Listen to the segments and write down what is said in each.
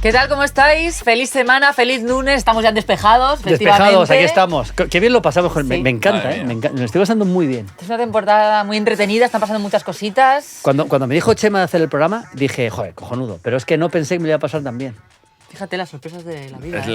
¿Qué tal? ¿Cómo estáis? Feliz semana, feliz lunes. Estamos ya despejados, Despejados, aquí estamos. Qué bien lo pasamos. Sí. Me encanta, me lo estoy pasando muy bien. Es una temporada muy entretenida, están pasando muchas cositas. Cuando me dijo Chema de hacer el programa, dije, joder, cojonudo. Pero es que no pensé que me iba a pasar tan bien. Fíjate las sorpresas de la vida. Son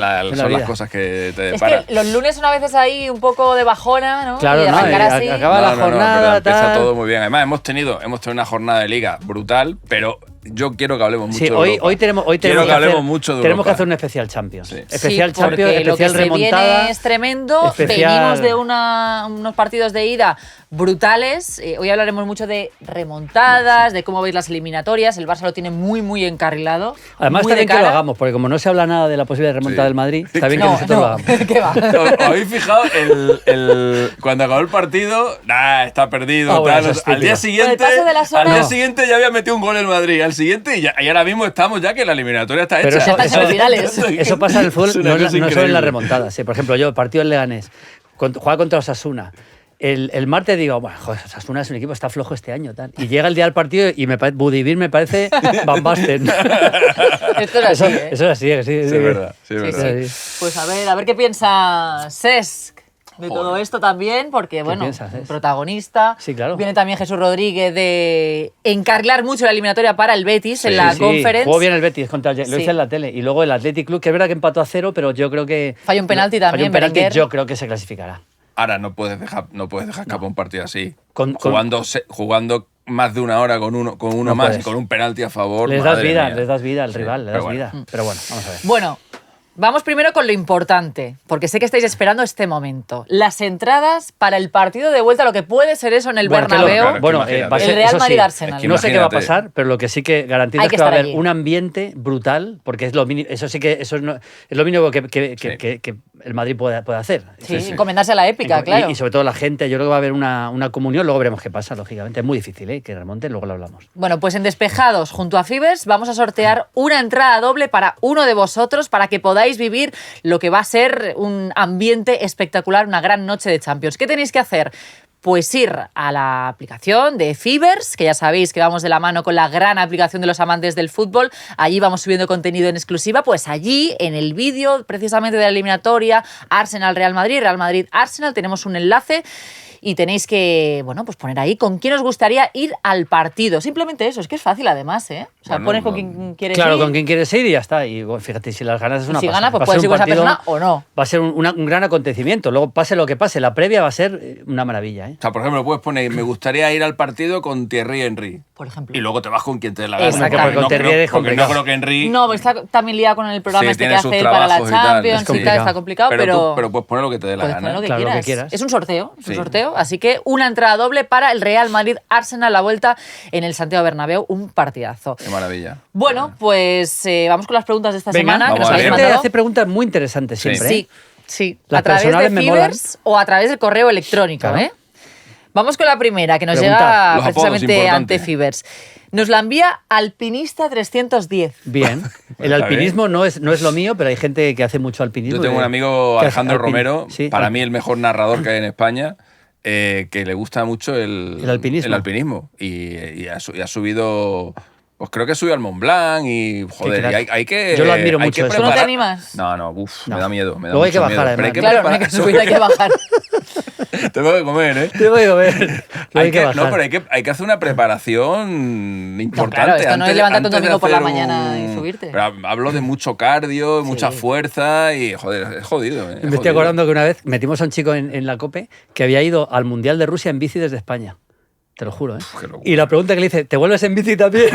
las cosas que te deparan. Es que los lunes son a veces ahí un poco de bajona, ¿no? Claro, y así. acaba la jornada, empieza todo muy bien. Además, hemos tenido una jornada de liga brutal, pero yo quiero que hablemos mucho de Europa. Hoy tenemos que hacer un especial Champions. Sí. Especial Champions, especial lo que remontada. Se viene es tremendo. Venimos de unos partidos de ida brutales. Hoy hablaremos mucho de remontadas, de cómo veis las eliminatorias. El Barça lo tiene muy, muy encarrilado. Además, está bien que lo hagamos, porque como no se habla nada de la posible remontada del Madrid, está bien que nosotros lo hagamos. ¿Qué va? ¿Os habéis fijado? Cuando acabó el partido, está perdido. Bueno, al día siguiente ya había metido un gol el Madrid. Al siguiente, y ahora mismo estamos ya que la eliminatoria está pero hecha. Eso pasa en el fútbol, no solo en la remontada. Sí, por ejemplo, yo, el partido del Leganés, juega contra Osasuna. El martes digo, bueno, joder, Osasuna es un equipo, está flojo este año. Tal. Y llega el día del partido y Budivir me parece Van Basten. Esto es así, ¿eh? Eso es así, sí. Es verdad. Pues a ver qué piensa Cesc de todo esto también, porque bueno, protagonista. Sí, claro. Viene también Jesús Rodríguez de encarrilar mucho la eliminatoria para el Betis en la Conference. Jugó bien el Betis contra lo hice en la tele. Y luego el Athletic Club, que es verdad que empató a 0, pero yo creo que... Falló un penalti también, yo creo que se clasificará. Ahora no puedes dejar escapar un partido así. Jugando más de una hora con uno más y con un penalti a favor. Les das vida al rival, vida. Pero bueno, vamos a ver. Bueno, vamos primero con lo importante, porque sé que estáis esperando este momento. Las entradas para el partido de vuelta, lo que puede ser eso en el Bernabéu. Va a ser, el Real Madrid-Arsenal. No sé qué va a pasar, pero lo que sí que garantizo es que va a haber un ambiente brutal, porque es lo mínimo, es lo mínimo que el Madrid puede hacer. Sí, encomendarse a la épica, claro. Y sobre todo la gente, yo creo que va a haber una comunión, luego veremos qué pasa, lógicamente. Es muy difícil que remonte, luego lo hablamos. Bueno, pues en Despejados, junto a Fibers, vamos a sortear una entrada doble para uno de vosotros, para que podáis vivir lo que va a ser un ambiente espectacular, una gran noche de Champions. ¿Qué tenéis que hacer? Pues ir a la aplicación de Fibers, que ya sabéis que vamos de la mano con la gran aplicación de los amantes del fútbol. Allí vamos subiendo contenido en exclusiva. Pues allí, en el vídeo precisamente de la eliminatoria Arsenal-Real Madrid, Real Madrid-Arsenal, tenemos un enlace. Y tenéis que, pues poner ahí con quién os gustaría ir al partido. Simplemente eso, es que es fácil además, ¿eh? O sea, pones con quién quieres ir. Claro, con quién quieres ir y ya está. Y fíjate, si las ganas es una si pasada. Si gana, pues puedes ir con esa persona o no. Va a ser un gran acontecimiento. Luego, pase lo que pase, la previa va a ser una maravilla, ¿eh? O sea, por ejemplo, puedes poner, me gustaría ir al partido con Thierry Henry. Por ejemplo. Y luego te vas con quien te dé la gana. Exactamente. Porque no creo que Henry... No, porque está también liado con el programa que hace él para la Champions y tal, está complicado, pero puedes poner lo que te dé la gana. Lo que quieras. Es un sorteo, así que una entrada doble para el Real Madrid-Arsenal, la vuelta en el Santiago Bernabéu, un partidazo. Qué maravilla. Bueno, pues vamos con las preguntas de esta semana. Que nos habéis mandado. Hace preguntas muy interesantes siempre. Sí. A través de Fibers o a través del correo electrónico, claro. Vamos con la primera, que nos llega precisamente ante Fibers. Nos la envía Alpinista 310. Bien. El alpinismo no es lo mío, pero hay gente que hace mucho alpinismo. Yo tengo un amigo, Alejandro Romero, para mí el mejor narrador que hay en España, que le gusta mucho el alpinismo. Y ha subido... Pues creo que subió al Mont Blanc y, joder, hay que... Yo lo admiro mucho. ¿Tú no te animas? No, me da miedo. Luego hay que bajar, además. Claro, no hay que subir, hay que bajar. Tengo que comer, ¿eh? Tengo que comer. Hay que hay que hacer una preparación importante. Claro, esto no es levantarte un domingo por la mañana y subirte. Pero hablo de mucho cardio, mucha fuerza y, joder, es jodido. Me estoy acordando que una vez metimos a un chico en la COPE que había ido al Mundial de Rusia en bici desde España. Te lo juro, ¿eh? Y la pregunta que le hice, ¿te vuelves en bici también?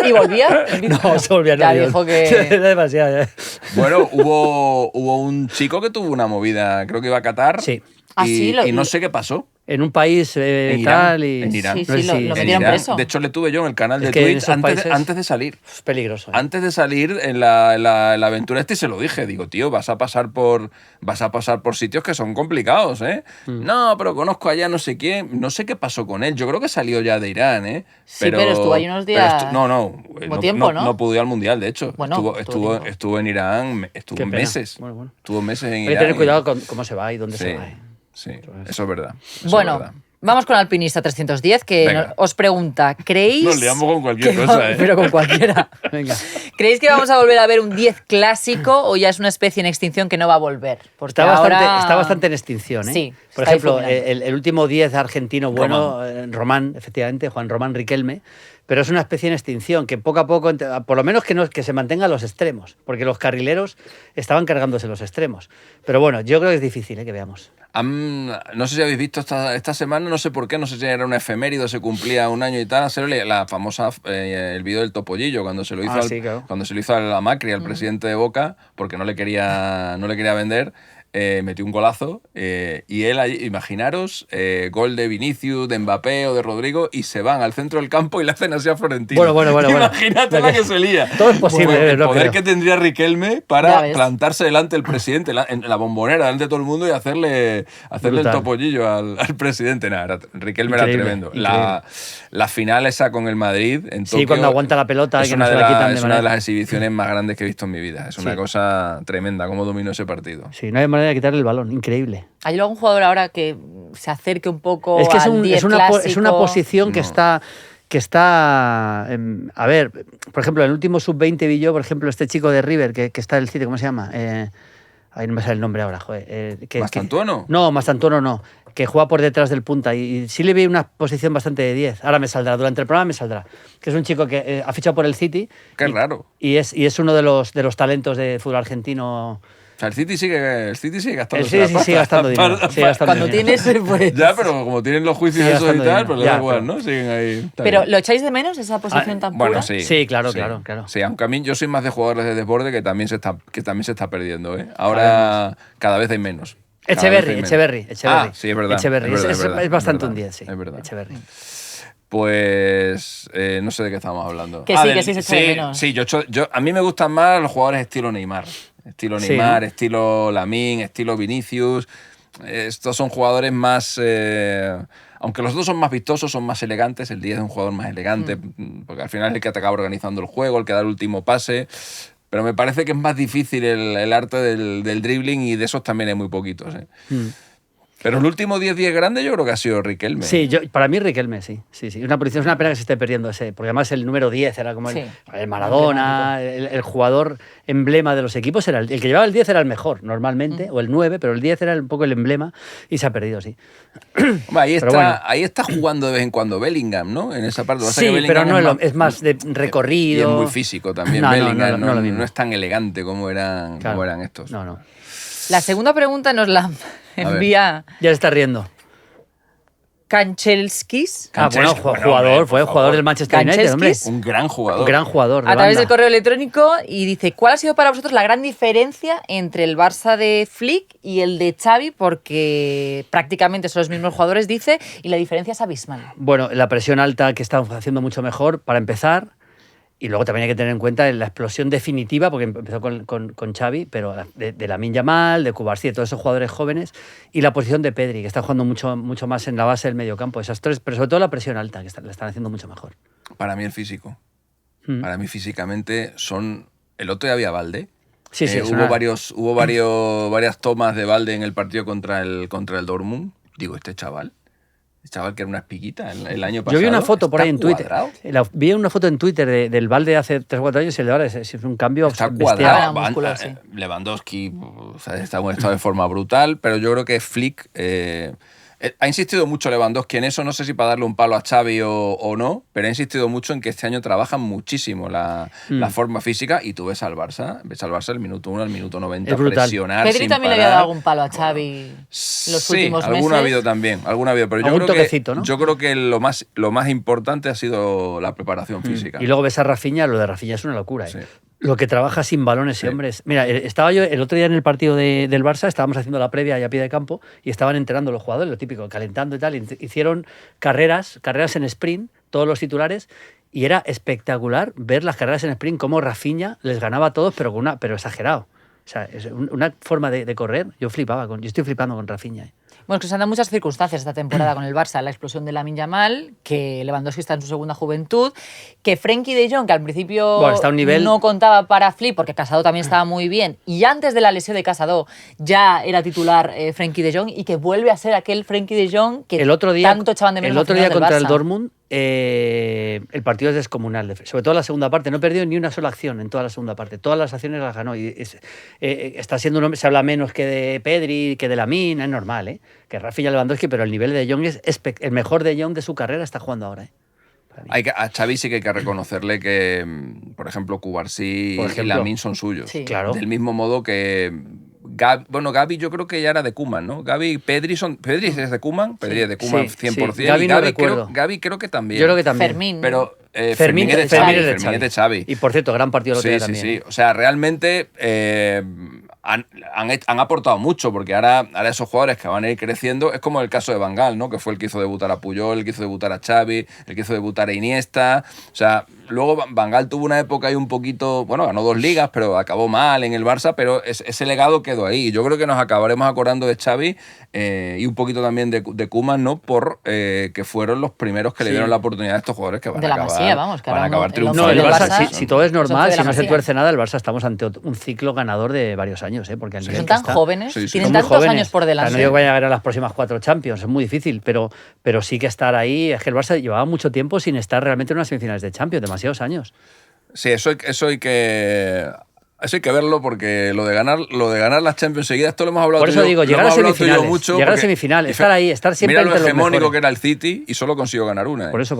¿Y volvía? No, se volvía. Ya dijo que... demasiado. Bueno, hubo un chico que tuvo una movida, creo que iba a Qatar. Sí. Y no sé qué pasó. En un país en tal Irán, en Irán. Sí, lo metieron preso. De hecho, le tuve yo en el canal de Twitch antes de salir. Es peligroso. Antes de salir en la aventura y se lo dije. Digo, tío, vas a pasar por sitios que son complicados, ¿eh? No, pero conozco allá no sé quién. No sé qué pasó con él. Yo creo que salió ya de Irán, ¿eh? Pero estuvo ahí unos días... No pudo ir al Mundial, de hecho. Bueno, estuvo en Irán, estuvo meses. Bueno. Estuvo meses en Irán. Hay que tener cuidado con cómo se va y dónde se va. Sí, eso es verdad. Vamos con Alpinista 310, que os pregunta, ¿creéis... Nos liamos con cualquier cosa, ¿eh? Pero con cualquiera. Venga. ¿Creéis que vamos a volver a ver un 10 clásico o ya es una especie en extinción que no va a volver? Está bastante en extinción, ¿eh? Sí. Por ejemplo, el último 10 argentino bueno, Román, efectivamente, Juan Román Riquelme, pero es una especie en extinción, que poco a poco, por lo menos que se mantengan los extremos, porque los carrileros estaban cargándose los extremos. Pero bueno, yo creo que es difícil que veamos. No sé si habéis visto esta semana, no sé por qué, no sé si era una efeméride, se cumplía un año y tal, hacerle la famosa, el vídeo del topollillo, cuando se lo hizo, cuando se lo hizo a Macri, al presidente de Boca, porque no le quería vender. Metió un golazo y él, imaginaros, gol de Vinicius, de Mbappé o de Rodrigo, y se van al centro del campo y le hacen así a Florentino. Bueno. Imagínate la que se lía. Todo es posible. El poder que tendría Riquelme para plantarse delante del presidente, en la Bombonera, delante de todo el mundo y hacerle el topollillo al presidente. Riquelme era tremendo. La final esa con el Madrid en Tokio, cuando aguanta la pelota, es una de las exhibiciones más grandes que he visto en mi vida. Es una cosa tremenda cómo dominó ese partido. Sí, no hay manera de quitarle el balón, increíble. ¿Hay algún jugador ahora que se acerque un poco es que al 10 clásico? Es una posición que está a ver, por ejemplo, en el último sub-20 vi yo, por ejemplo, este chico de River que está en el City, ¿cómo se llama? Ahí no me sale el nombre ahora, joder. ¿Mastantuono? No, Mastantuono no, que juega por detrás del punta y sí le vi una posición bastante de 10. Ahora me saldrá, durante el programa me saldrá. Que es un chico que ha fichado por el City. Qué raro. Y es uno de los talentos de fútbol argentino. O sea, el City sigue gastando. El City sigue gastando dinero. Cuando tienes, pues... Ya, pero como tienen los juicios esos y tal, pues le da igual, ¿no? Siguen ahí. Pero ¿lo echáis de menos esa posición tan pura? Bueno, sí. Sí, claro. Sí, aunque a mí yo soy más de jugadores de desborde que también se está perdiendo, ¿eh? Ahora cada vez hay menos. Echeverri. Sí, es verdad. Echeverri. Es bastante un 10, sí. Es verdad. Echeverri. Pues no sé de qué estamos hablando. Que sí se echa de menos. Sí, a mí me gustan más los jugadores estilo Neymar. Estilo Neymar, estilo Lamine, estilo Vinicius. Estos son jugadores más... aunque los dos son más vistosos, son más elegantes. El 10 es un jugador más elegante, porque al final es el que te acaba organizando el juego, el que da el último pase. Pero me parece que es más difícil el arte del dribbling, y de esos también hay muy poquitos. Pero el último 10-10 grande yo creo que ha sido Riquelme. Sí, para mí Riquelme, sí. Una posición, es una pena que se esté perdiendo ese, porque además el número 10 era como el Maradona, el jugador emblema de los equipos, era el que llevaba el 10 era el mejor normalmente, o el 9, pero el 10 era un poco el emblema y se ha perdido, sí. Hombre, ahí está jugando de vez en cuando Bellingham, ¿no? En esa parte. Sí, pero no es más de recorrido. Y es muy físico también. Bellingham no es tan elegante como eran estos. No. La segunda pregunta nos la envía... Ya se está riendo. Kanchelskis. Bueno, fue jugador del Manchester United, hombre. Un gran jugador. Un gran jugador. A través del correo electrónico, y dice: ¿cuál ha sido para vosotros la gran diferencia entre el Barça de Flick y el de Xavi? Porque prácticamente son los mismos jugadores, dice, y la diferencia es abismal. Bueno, la presión alta, que están haciendo mucho mejor, para empezar. Y luego también hay que tener en cuenta la explosión definitiva, porque empezó con Xavi, pero de Lamine Yamal, de Cubarsí, de todos esos jugadores jóvenes, y la posición de Pedri, que está jugando mucho más en la base del mediocampo. Esas tres, pero sobre todo la presión alta, que la están haciendo mucho mejor. Para mí el físico. Para mí físicamente son... El otro día había Valde. Sí, hubo varias tomas de Valde en el partido contra el Dortmund. Digo, este chaval que era una espiguita el año pasado. Yo vi una foto por ahí en Twitter. Vi una foto en Twitter del Valde hace 3 o 4 años y el de ahora es un cambio bestial. Lewandowski está en un estado de forma brutal, pero yo creo que Flick... ha insistido mucho Lewandowski en eso, no sé si para darle un palo a Xavi o no, pero ha insistido mucho en que este año trabajan muchísimo la forma física, y tú ves al Barça el minuto 1 al minuto 90 presionar Pedri también le había dado algún palo a Xavi los últimos meses. Alguno ha habido también, pero yo creo que lo más importante ha sido la preparación física. Y luego ves a Rafinha, lo de Rafinha es una locura. Sí. Lo que trabaja sin balón ese hombre es... Mira, estaba yo el otro día en el partido del Barça, estábamos haciendo la previa ahí a pie de campo y estaban entrenando los jugadores, lo típico, calentando y tal. Hicieron carreras en sprint, todos los titulares, y era espectacular ver las carreras en sprint, cómo Rafinha les ganaba a todos, pero exagerado. O sea, es una forma de correr. Yo estoy flipando con Rafinha. Bueno, es que se han dado muchas circunstancias esta temporada con el Barça. La explosión de Lamine Yamal, que Lewandowski está en su segunda juventud, que Frenkie de Jong, que al principio está a un nivel... no contaba para Flick, porque Casado también estaba muy bien, y antes de la lesión de Casado ya era titular Frenkie de Jong, y que vuelve a ser aquel Frenkie de Jong que tanto echaban de menos. El otro día contra el Dortmund el partido es descomunal, sobre todo la segunda parte. No perdió ni una sola acción en toda la segunda parte. Todas las acciones las ganó. Y está siendo un hombre, se habla menos que de Pedri, que de Lamine, es normal, que Rafinha, Lewandowski, pero el nivel de Jong es el mejor de Jong de su carrera está jugando ahora. A Xavi sí que hay que reconocerle que, por ejemplo, Cubarsí y Lamine son suyos. Sí. Claro. Del mismo modo que Gavi yo creo que ya era de Koeman, ¿no? Gavi y Pedri es de Koeman, Pedri es de Koeman 100%. Sí. Gavi creo que también. Yo creo que también. Fermín. Pero Fermín es de Xavi. Y por cierto, gran partido lo tenía también. Sí. O sea, realmente han aportado mucho, porque ahora esos jugadores que van a ir creciendo, es como el caso de Van Gaal, ¿no? Que fue el que hizo debutar a Puyol, el que hizo debutar a Xavi, el que hizo debutar a Iniesta. O sea, luego Van Gaal tuvo una época ahí un poquito, bueno, ganó 2 ligas, pero acabó mal en el Barça, pero ese legado quedó ahí. Yo creo que nos acabaremos acordando de Xavi y un poquito también de Koeman, ¿no? Por que fueron los primeros que le dieron la oportunidad a estos jugadores que van a acabar triunfando. No, el Barça, si todo es normal, si no se tuerce nada, el Barça estamos ante un ciclo ganador de varios años, porque al nivel son tan jóvenes, tienen tantos jóvenes. Años por delante. No digo que vayan a ganar las próximas 4 Champions, es muy difícil, pero sí que estar ahí. Es que el Barça llevaba mucho tiempo sin estar realmente en unas semifinales de Champions, demasiados años. Sí, eso hay que verlo, porque lo de ganar las Champions seguidas, esto lo hemos hablado. Por eso digo, llegar a semifinales, estar ahí, estar siempre entre los mejores. Mira lo hegemónico que era el City y solo consiguió ganar una. Por eso.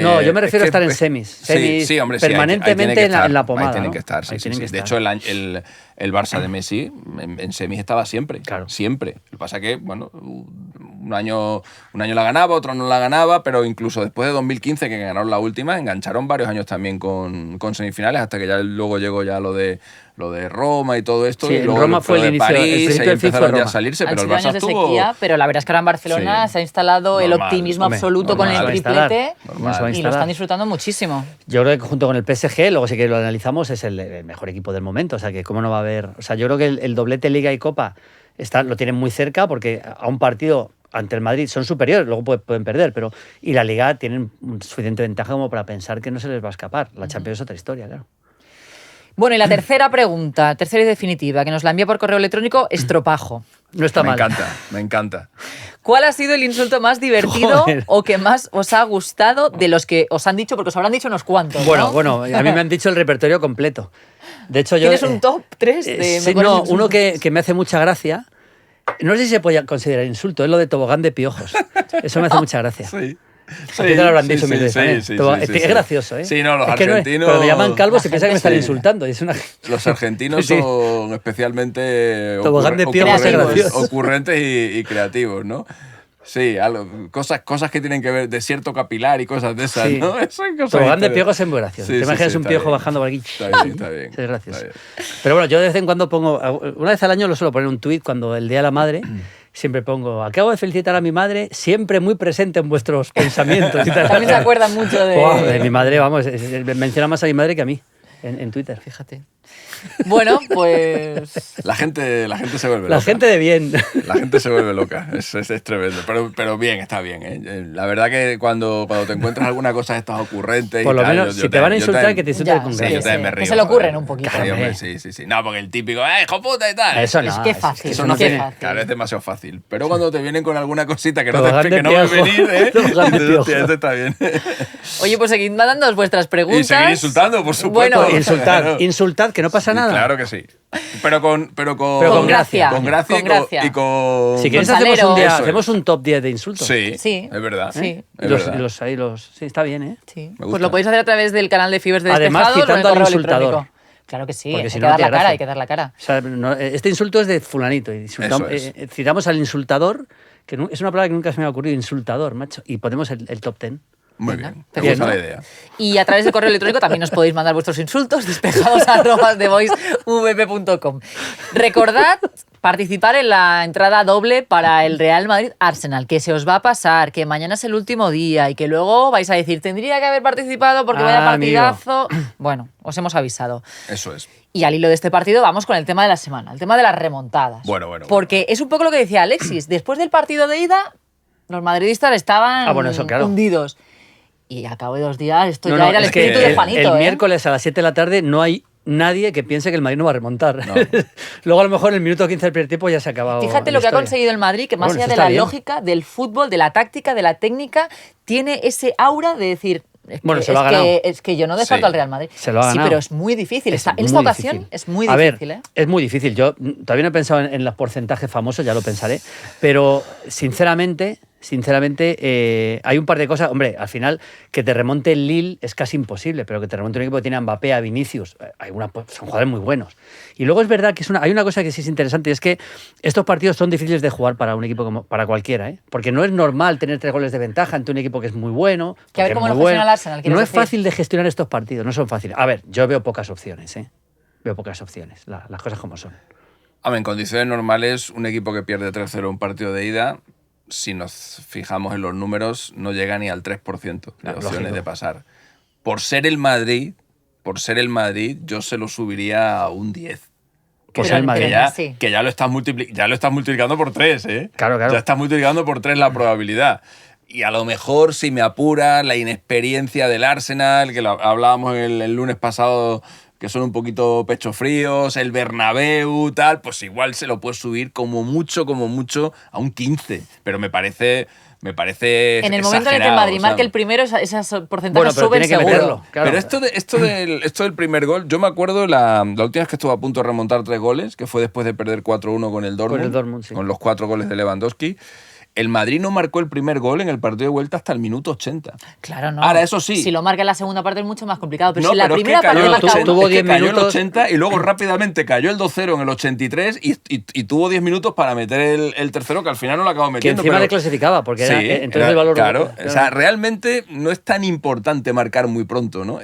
No, yo me refiero a estar en semis. Sí, hombre, permanentemente en la pomada. Ahí tienen que estar, sí. De hecho, el Barça de Messi en semis estaba siempre. Claro. Siempre. Lo que pasa es que, bueno, un año la ganaba, otro no la ganaba, pero incluso después de 2015, que ganaron la última, engancharon varios años también con semifinales, hasta que ya luego llegó ya lo de Roma y todo esto. Sí, y luego Roma fue el inicio, París, y empezaron ya a salirse, pero el Barça estuvo... sequía, pero la verdad es que ahora en Barcelona se ha instalado el optimismo absoluto con el triplete y lo están disfrutando muchísimo. Yo creo que junto con el PSG, luego sí que lo analizamos, es el mejor equipo del momento, o sea que cómo no va a haber... O sea, yo creo que el doblete Liga y Copa lo tienen muy cerca, porque a un partido ante el Madrid son superiores, luego pueden perder, pero y la Liga tienen suficiente ventaja como para pensar que no se les va a escapar. La Champions es otra historia, claro. Bueno, y la tercera pregunta, tercera y definitiva, que nos la envía por correo electrónico, Estropajo. No está mal. Me encanta. ¿Cuál ha sido el insulto más divertido o que más os ha gustado de los que os han dicho? Porque os habrán dicho unos cuantos, ¿no? Bueno, a mí me han dicho el repertorio completo. De hecho, ¿Tienes un top 3 de mejores No, uno que me hace mucha gracia. No sé si se puede considerar insulto, es lo de tobogán de piojos. Eso me hace mucha gracia. Sí. A ti te lo habrán dicho mil veces. Es gracioso, ¿eh? Sí, no, los argentinos... Cuando me llaman calvos se piensa que me están insultando. Los argentinos son especialmente ocurrentes y creativos, ¿no? Sí, cosas que tienen que ver, desierto capilar y cosas de esas, ¿no? Tobogán de piojos es muy gracioso. Te imaginas un piojo bajando por aquí. Está bien. Es gracioso. Pero bueno, yo de vez en cuando pongo... Una vez al año lo suelo poner un tuit cuando el Día de la Madre... Siempre pongo, acabo de felicitar a mi madre, siempre muy presente en vuestros pensamientos. También se acuerdan mucho de mi madre, vamos, menciona más a mi madre que a mí en Twitter, fíjate. Bueno, pues... La gente se vuelve loca. La gente de bien. La gente se vuelve loca, es tremendo. Pero bien, está bien, ¿eh? La verdad que cuando te encuentras alguna cosa de estas ocurrentes... Por lo menos, si te van a insultar, que te insulten con gracia. Yo también me río. Que se le ocurren un poquito. Sí. No, porque el típico, hijo puta y tal. Eso no. Es que fácil. Eso no tiene... Claro, es demasiado fácil. Pero cuando te vienen con alguna cosita que no va a venir, este está bien. Oye, pues seguid mandándonos vuestras preguntas. Y seguir insultando, por supuesto. Bueno, insultad, que no pasa nada. Claro que sí. Pero con gracia. Con gracia y con... Si quieres hacemos un top 10 de insultos. Sí, es verdad. Sí. Sí, está bien, ¿eh? Sí. Pues lo podéis hacer a través del canal de Fibers de Despejados. Además, citando al insultador. Claro que sí, hay que dar la cara. O sea, este insulto es de fulanito. Citamos al insultador, que es una palabra que nunca se me ha ocurrido, insultador, macho. Y ponemos el top 10. Muy bien, me gusta la idea. Y a través de correo electrónico también nos podéis mandar vuestros insultos, despejados@thevoicevp.com. Recordad participar en la entrada doble para el Real Madrid-Arsenal, que se os va a pasar, que mañana es el último día y que luego vais a decir, tendría que haber participado porque vaya partidazo. Amigo. Bueno, os hemos avisado. Eso es. Y al hilo de este partido vamos con el tema de la semana, el tema de las remontadas. Bueno. Porque es un poco lo que decía Alexis, después del partido de ida, los madridistas estaban hundidos. Y a cabo de 2 días esto ya era el espíritu de Juanito. El miércoles a las 7 de la tarde no hay nadie que piense que el Madrid no va a remontar. No. Luego a lo mejor en el minuto 15 del primer tiempo ya se ha acabado. Fíjate lo que ha conseguido el Madrid, que más allá de la lógica, del fútbol, de la táctica, de la técnica, tiene ese aura de decir... Es que yo no descarto al Real Madrid. Se lo ha ganado. Sí, pero es muy difícil. En esta ocasión es muy difícil. Es muy difícil. Yo todavía no he pensado en los porcentajes famosos, ya lo pensaré. Pero sinceramente, hay un par de cosas. Hombre, al final, que te remonte el Lille es casi imposible, pero que te remonte un equipo que tiene a Mbappé, a Vinicius, son jugadores muy buenos. Y luego es verdad que hay una cosa que sí es interesante, y es que estos partidos son difíciles de jugar para un equipo para cualquiera, ¿eh? Porque no es normal tener 3 goles de ventaja ante un equipo que es muy bueno. Que a ver cómo lo gestiona el Arsenal. No es fácil de gestionar estos partidos, no son fáciles. A ver, yo veo pocas opciones, ¿eh? Veo pocas opciones, las cosas como son. En condiciones normales, un equipo que pierde 3-0 un partido de ida, si nos fijamos en los números, no llega ni al 3% de opciones de pasar. Por ser el Madrid, yo se lo subiría a un 10. Que ya lo estás multiplicando por 3, ¿eh? Claro. Ya estás multiplicando por 3 la probabilidad. Y a lo mejor, si me apura, la inexperiencia del Arsenal, que hablábamos el lunes pasado, que son un poquito pecho fríos, el Bernabéu, tal, pues igual se lo puedes subir como mucho, a un 15. Pero me parece en el momento en el que el Madrid marque el primero, esas porcentajes suben seguro. Claro. Pero esto del primer gol, yo me acuerdo la última vez que estuve a punto de remontar 3 goles, que fue después de perder 4-1 con el Dortmund, sí. Con los 4 goles de Lewandowski. El Madrid no marcó el primer gol en el partido de vuelta hasta el minuto 80. Claro, no. Ahora, eso sí. Si lo marca en la segunda parte es mucho más complicado. Pero si la primera parte marca tuvo 10 minutos. Cayó el 80 y luego rápidamente cayó el 2-0 en el 83 y tuvo 10 minutos para meter el tercero, que al final no lo acabó metiendo. Que encima le clasificaba, porque entonces el valor... Claro, o sea, realmente no es tan importante marcar muy pronto, ¿no?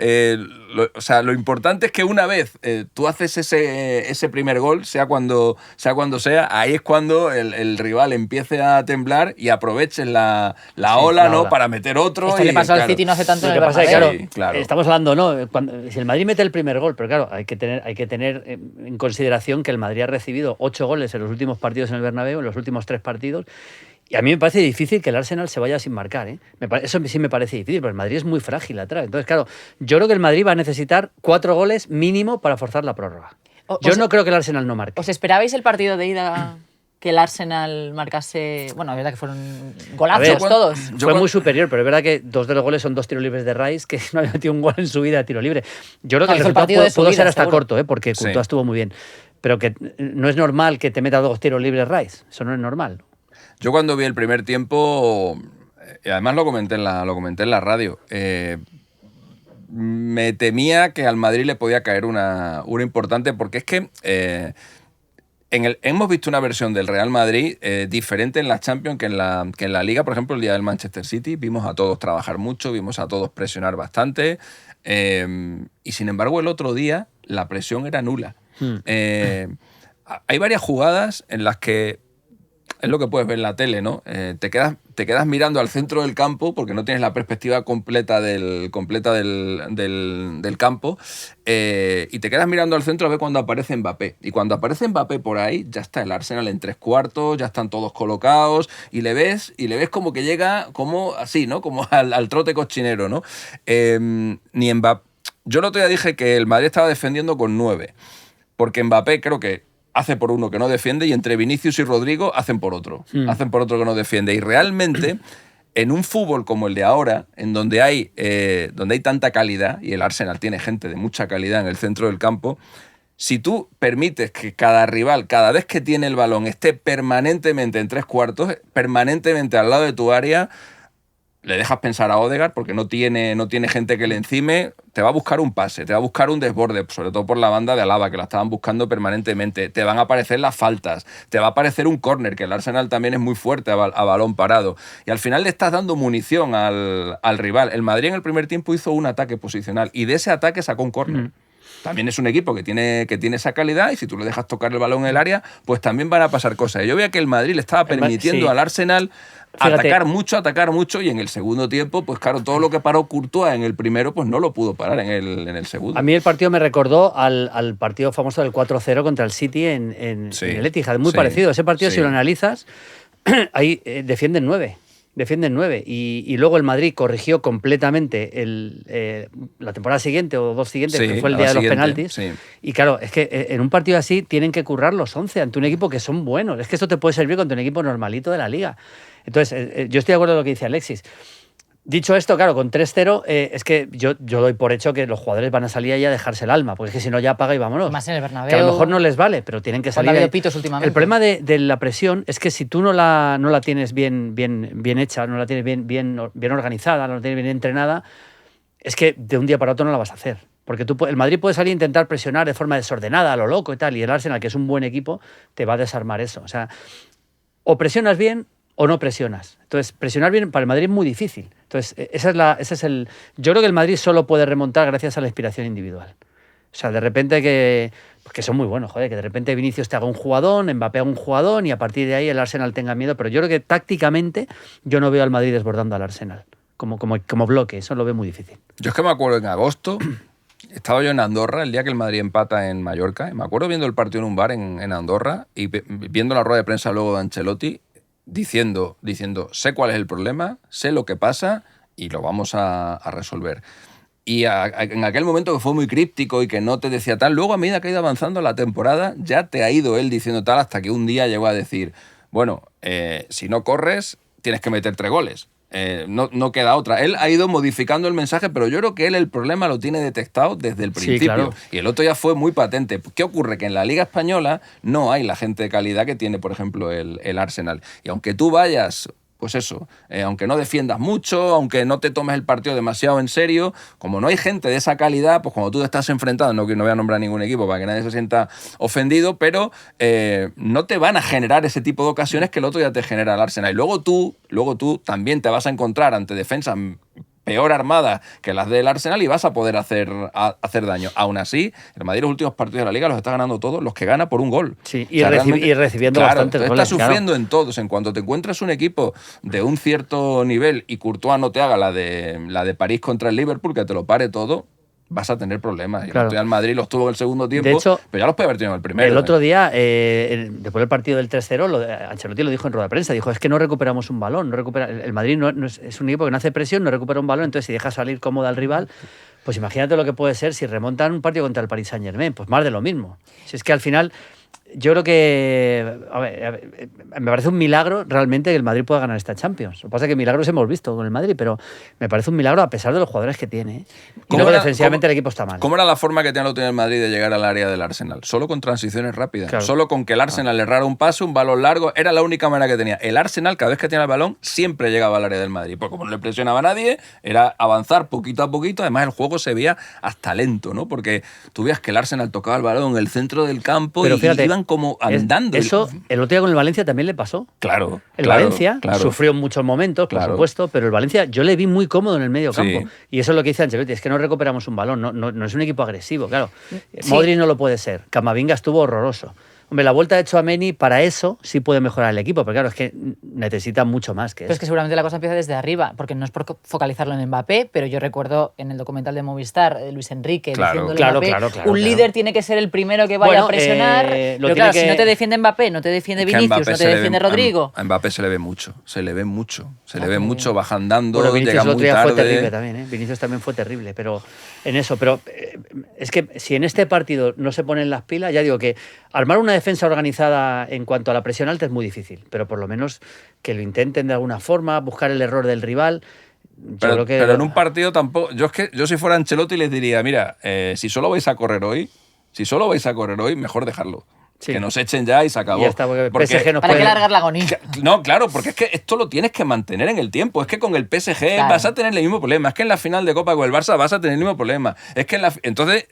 Lo importante es que una vez tú haces ese primer gol, sea cuando sea, ahí es cuando el rival empiece a temblar y aprovechen la ola, ¿no? Para meter otro. Esto le pasó al City no hace tanto en el Bernabéu. Claro. Estamos hablando, ¿no? Si el Madrid mete el primer gol, pero claro, hay que tener en consideración que el Madrid ha recibido 8 goles en los últimos partidos en el Bernabéu, en los últimos 3 partidos. Y a mí me parece difícil que el Arsenal se vaya sin marcar, ¿eh? Eso sí me parece difícil, porque el Madrid es muy frágil atrás. Entonces, claro, yo creo que el Madrid va a necesitar 4 goles mínimo para forzar la prórroga. Yo no creo que el Arsenal no marque. ¿Os esperabais el partido de ida que el Arsenal marcase? Bueno, es verdad que fueron golazos todos. Fue muy superior, pero es verdad que 2 de los goles son 2 tiros libres de Rice, que no había metido un gol en su vida de tiro libre. Yo creo que el resultado pudo ser hasta corto, porque Courtois estuvo muy bien. Pero que no es normal que te meta 2 tiros libres Rice. Eso no es normal. Yo cuando vi el primer tiempo, además lo comenté en la radio, me temía que al Madrid le podía caer una importante, porque es que hemos visto una versión del Real Madrid diferente en la Champions que en la Liga. Por ejemplo, el día del Manchester City vimos a todos trabajar mucho, vimos a todos presionar bastante, y sin embargo el otro día la presión era nula. Hay varias jugadas en las que es lo que puedes ver en la tele, ¿no? Te quedas mirando al centro del campo porque no tienes la perspectiva completa del campo, y te quedas mirando al centro a ver cuando aparece Mbappé. Y cuando aparece Mbappé por ahí, ya está el Arsenal en 3/4, ya están todos colocados y le ves como que llega como así, ¿no? Como al trote cochinero, ¿no? Ni Mbappé. Yo el otro día dije que el Madrid estaba defendiendo con 9, porque Mbappé creo que hace por uno que no defiende y entre Vinicius y Rodrigo hacen por otro. Hacen por otro que no defiende. Y realmente, en un fútbol como el de ahora, en donde hay tanta calidad, y el Arsenal tiene gente de mucha calidad en el centro del campo, si tú permites que cada rival, cada vez que tiene el balón, esté permanentemente en 3/4, permanentemente al lado de tu área, le dejas pensar a Odegaard porque no tiene gente que le encime, te va a buscar un pase, te va a buscar un desborde, sobre todo por la banda de Alaba, que la estaban buscando permanentemente, te van a aparecer las faltas, te va a aparecer un córner, que el Arsenal también es muy fuerte a balón parado, y al final le estás dando munición al rival. El Madrid en el primer tiempo hizo un ataque posicional y de ese ataque sacó un córner. También es un equipo que tiene esa calidad, y si tú le dejas tocar el balón en el área, pues también van a pasar cosas. Y yo veía que el Madrid le estaba permitiendo al Arsenal atacar mucho, y en el segundo tiempo, pues claro, todo lo que paró Courtois en el primero, pues no lo pudo parar en el segundo. A mí el partido me recordó al partido famoso del 4-0 contra el City en el Etihad, muy parecido. Ese partido, si lo analizas, ahí defienden 9. defienden 9. Y luego el Madrid corrigió completamente la temporada siguiente o 2 siguientes, que fue el día de los penaltis. Sí. Y claro, es que en un partido así tienen que currar los 11 ante un equipo que son buenos. Es que esto te puede servir contra un equipo normalito de la Liga. Entonces, yo estoy de acuerdo con lo que dice Alexis. Dicho esto, claro, con 3-0, es que yo doy por hecho que los jugadores van a salir ahí a dejarse el alma, porque es que si no ya apaga y vámonos. Más en el Bernabéu. Que a lo mejor no les vale, pero tienen que salir. El problema de la presión es que si tú no la tienes bien hecha, no la tienes bien organizada, no la tienes bien entrenada, es que de un día para otro no la vas a hacer. Porque el Madrid puede salir a intentar presionar de forma desordenada, a lo loco y tal, y el Arsenal, que es un buen equipo, te va a desarmar eso. O sea, o presionas bien o no presionas. Entonces, presionar bien para el Madrid es muy difícil. Entonces, yo creo que el Madrid solo puede remontar gracias a la inspiración individual. O sea, de repente que son muy buenos, joder, que de repente Vinicius te haga un jugadón, Mbappé haga un jugadón y a partir de ahí el Arsenal tenga miedo. Pero yo creo que tácticamente yo no veo al Madrid desbordando al Arsenal como bloque. Eso lo veo muy difícil. Yo es que me acuerdo en agosto, estaba yo en Andorra el día que el Madrid empata en Mallorca, y me acuerdo viendo el partido en un bar en Andorra y viendo la rueda de prensa luego de Ancelotti, diciendo, sé cuál es el problema, sé lo que pasa y lo vamos a resolver. Y en aquel momento que fue muy críptico y que no te decía tal, luego a medida que ha ido avanzando la temporada, ya te ha ido él diciendo tal, hasta que un día llegó a decir, bueno, si no corres, tienes que meter 3 goles. No queda otra. Él ha ido modificando el mensaje, pero yo creo que él el problema lo tiene detectado desde el principio. Sí, claro. Y el otro ya fue muy patente. ¿Qué ocurre? Que en la Liga Española no hay la gente de calidad que tiene, por ejemplo, el Arsenal. Y aunque tú vayas... Pues eso, aunque no defiendas mucho, aunque no te tomes el partido demasiado en serio, como no hay gente de esa calidad, pues cuando tú te estás enfrentando, no voy a nombrar ningún equipo para que nadie se sienta ofendido, pero no te van a generar ese tipo de ocasiones que el otro ya te genera el Arsenal. Y luego tú también te vas a encontrar ante defensas peor armadas que las del Arsenal y vas a poder hacer daño. Aún así, el Madrid los últimos partidos de la Liga los está ganando todos, los que gana por un gol. Sí, y recibiendo bastantes goles. Está sufriendo en todos. En cuanto te encuentras un equipo de un cierto nivel y Courtois no te haga la de París contra el Liverpool, que te lo pare todo, vas a tener problemas. Claro. El Madrid los tuvo en el segundo tiempo, de hecho, pero ya los puede haber tenido en el primero. El otro día, después del partido del 3-0, Ancelotti lo dijo en rueda de prensa, dijo, es que no recuperamos un balón, el Madrid es un equipo que no hace presión, no recupera un balón, entonces si deja salir cómodo al rival, pues imagínate lo que puede ser si remontan un partido contra el Paris Saint-Germain, pues más de lo mismo. Si es que al final... Yo creo que me parece un milagro realmente que el Madrid pueda ganar esta Champions. Lo que pasa es que milagros hemos visto con el Madrid, pero me parece un milagro a pesar de los jugadores que tiene. Y luego defensivamente el equipo está mal. ¿Cómo era la forma que tenía el Madrid de llegar al área del Arsenal? Solo con transiciones rápidas. Claro. Solo con que el Arsenal le errara un pase, un balón largo. Era la única manera que tenía. El Arsenal, cada vez que tenía el balón, siempre llegaba al área del Madrid. Porque como no le presionaba a nadie, era avanzar poquito a poquito. Además, el juego se veía hasta lento, ¿no? Porque tú veías que el Arsenal tocaba el balón en el centro del campo, pero fíjate, iban como andando. Eso el otro día con el Valencia también le pasó. Claro. Valencia sufrió en muchos momentos, por supuesto, pero el Valencia yo le vi muy cómodo en el medio campo. Sí. Y eso es lo que dice Ancelotti, es que no recuperamos un balón, no es un equipo agresivo, claro. Sí. Modric no lo puede ser, Camavinga estuvo horroroso. Hombre, la vuelta de Tchouaméni para eso sí puede mejorar el equipo, pero claro, es que necesita mucho más que eso. Pero es que seguramente la cosa empieza desde arriba, porque no es por focalizarlo en Mbappé, pero yo recuerdo en el documental de Movistar, Luis Enrique diciéndole a Mbappé, un líder tiene que ser el primero que vaya a presionar, pero claro, si no te defiende Mbappé, no te defiende Vinicius, no te defiende Rodrigo. A Mbappé se le ve mucho, se le ve mucho, baja andando, bueno, Vinicius llega el otro muy día tarde. Fue terrible también, ¿eh? Vinicius también fue terrible, pero en eso, pero es que si en este partido no se ponen las pilas, ya digo que armar una defensa organizada en cuanto a la presión alta es muy difícil, pero por lo menos que lo intenten de alguna forma, buscar el error del rival. Pero en un partido tampoco... Yo si fuera Ancelotti les diría, mira, si solo vais a correr hoy, mejor dejarlo. Sí. Que nos echen ya y se acabó. Ya está, porque PSG nos ¿para qué largar la agonía? No, claro, porque es que esto lo tienes que mantener en el tiempo. Es que con el PSG vas a tener el mismo problema. Es que en la final de Copa con el Barça vas a tener el mismo problema. Es que entonces,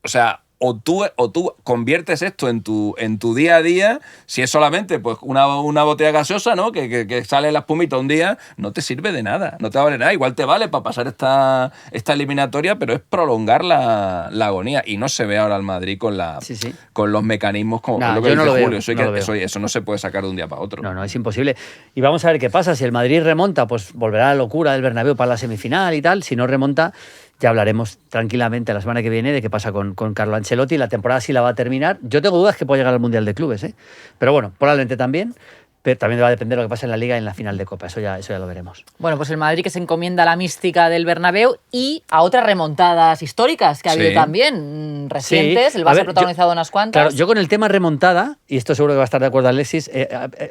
o sea... O tú conviertes esto en tu día a día, si es solamente pues una botella gaseosa, ¿no? Que sale la espumita un día, no te sirve de nada, no te vale nada. Igual te vale para pasar esta eliminatoria, pero es prolongar la agonía. Y no se ve ahora al Madrid con los mecanismos como lo que dice Julio. Eso no se puede sacar de un día para otro. No, es imposible. Y vamos a ver qué pasa. Si el Madrid remonta, pues volverá a la locura del Bernabéu para la semifinal y tal. Si no remonta... Ya hablaremos tranquilamente la semana que viene de qué pasa con Carlo Ancelotti. La temporada sí la va a terminar. Yo tengo dudas que pueda llegar al Mundial de Clubes, ¿eh? Pero bueno, probablemente también. pero también va a depender de lo que pase en la Liga y en la final de Copa. Eso ya lo veremos. Bueno, pues el Madrid que se encomienda a la mística del Bernabéu y a otras remontadas históricas que ha habido también recientes. El Barça ha protagonizado unas cuantas. Claro, yo con el tema remontada, y esto seguro que va a estar de acuerdo Alexis,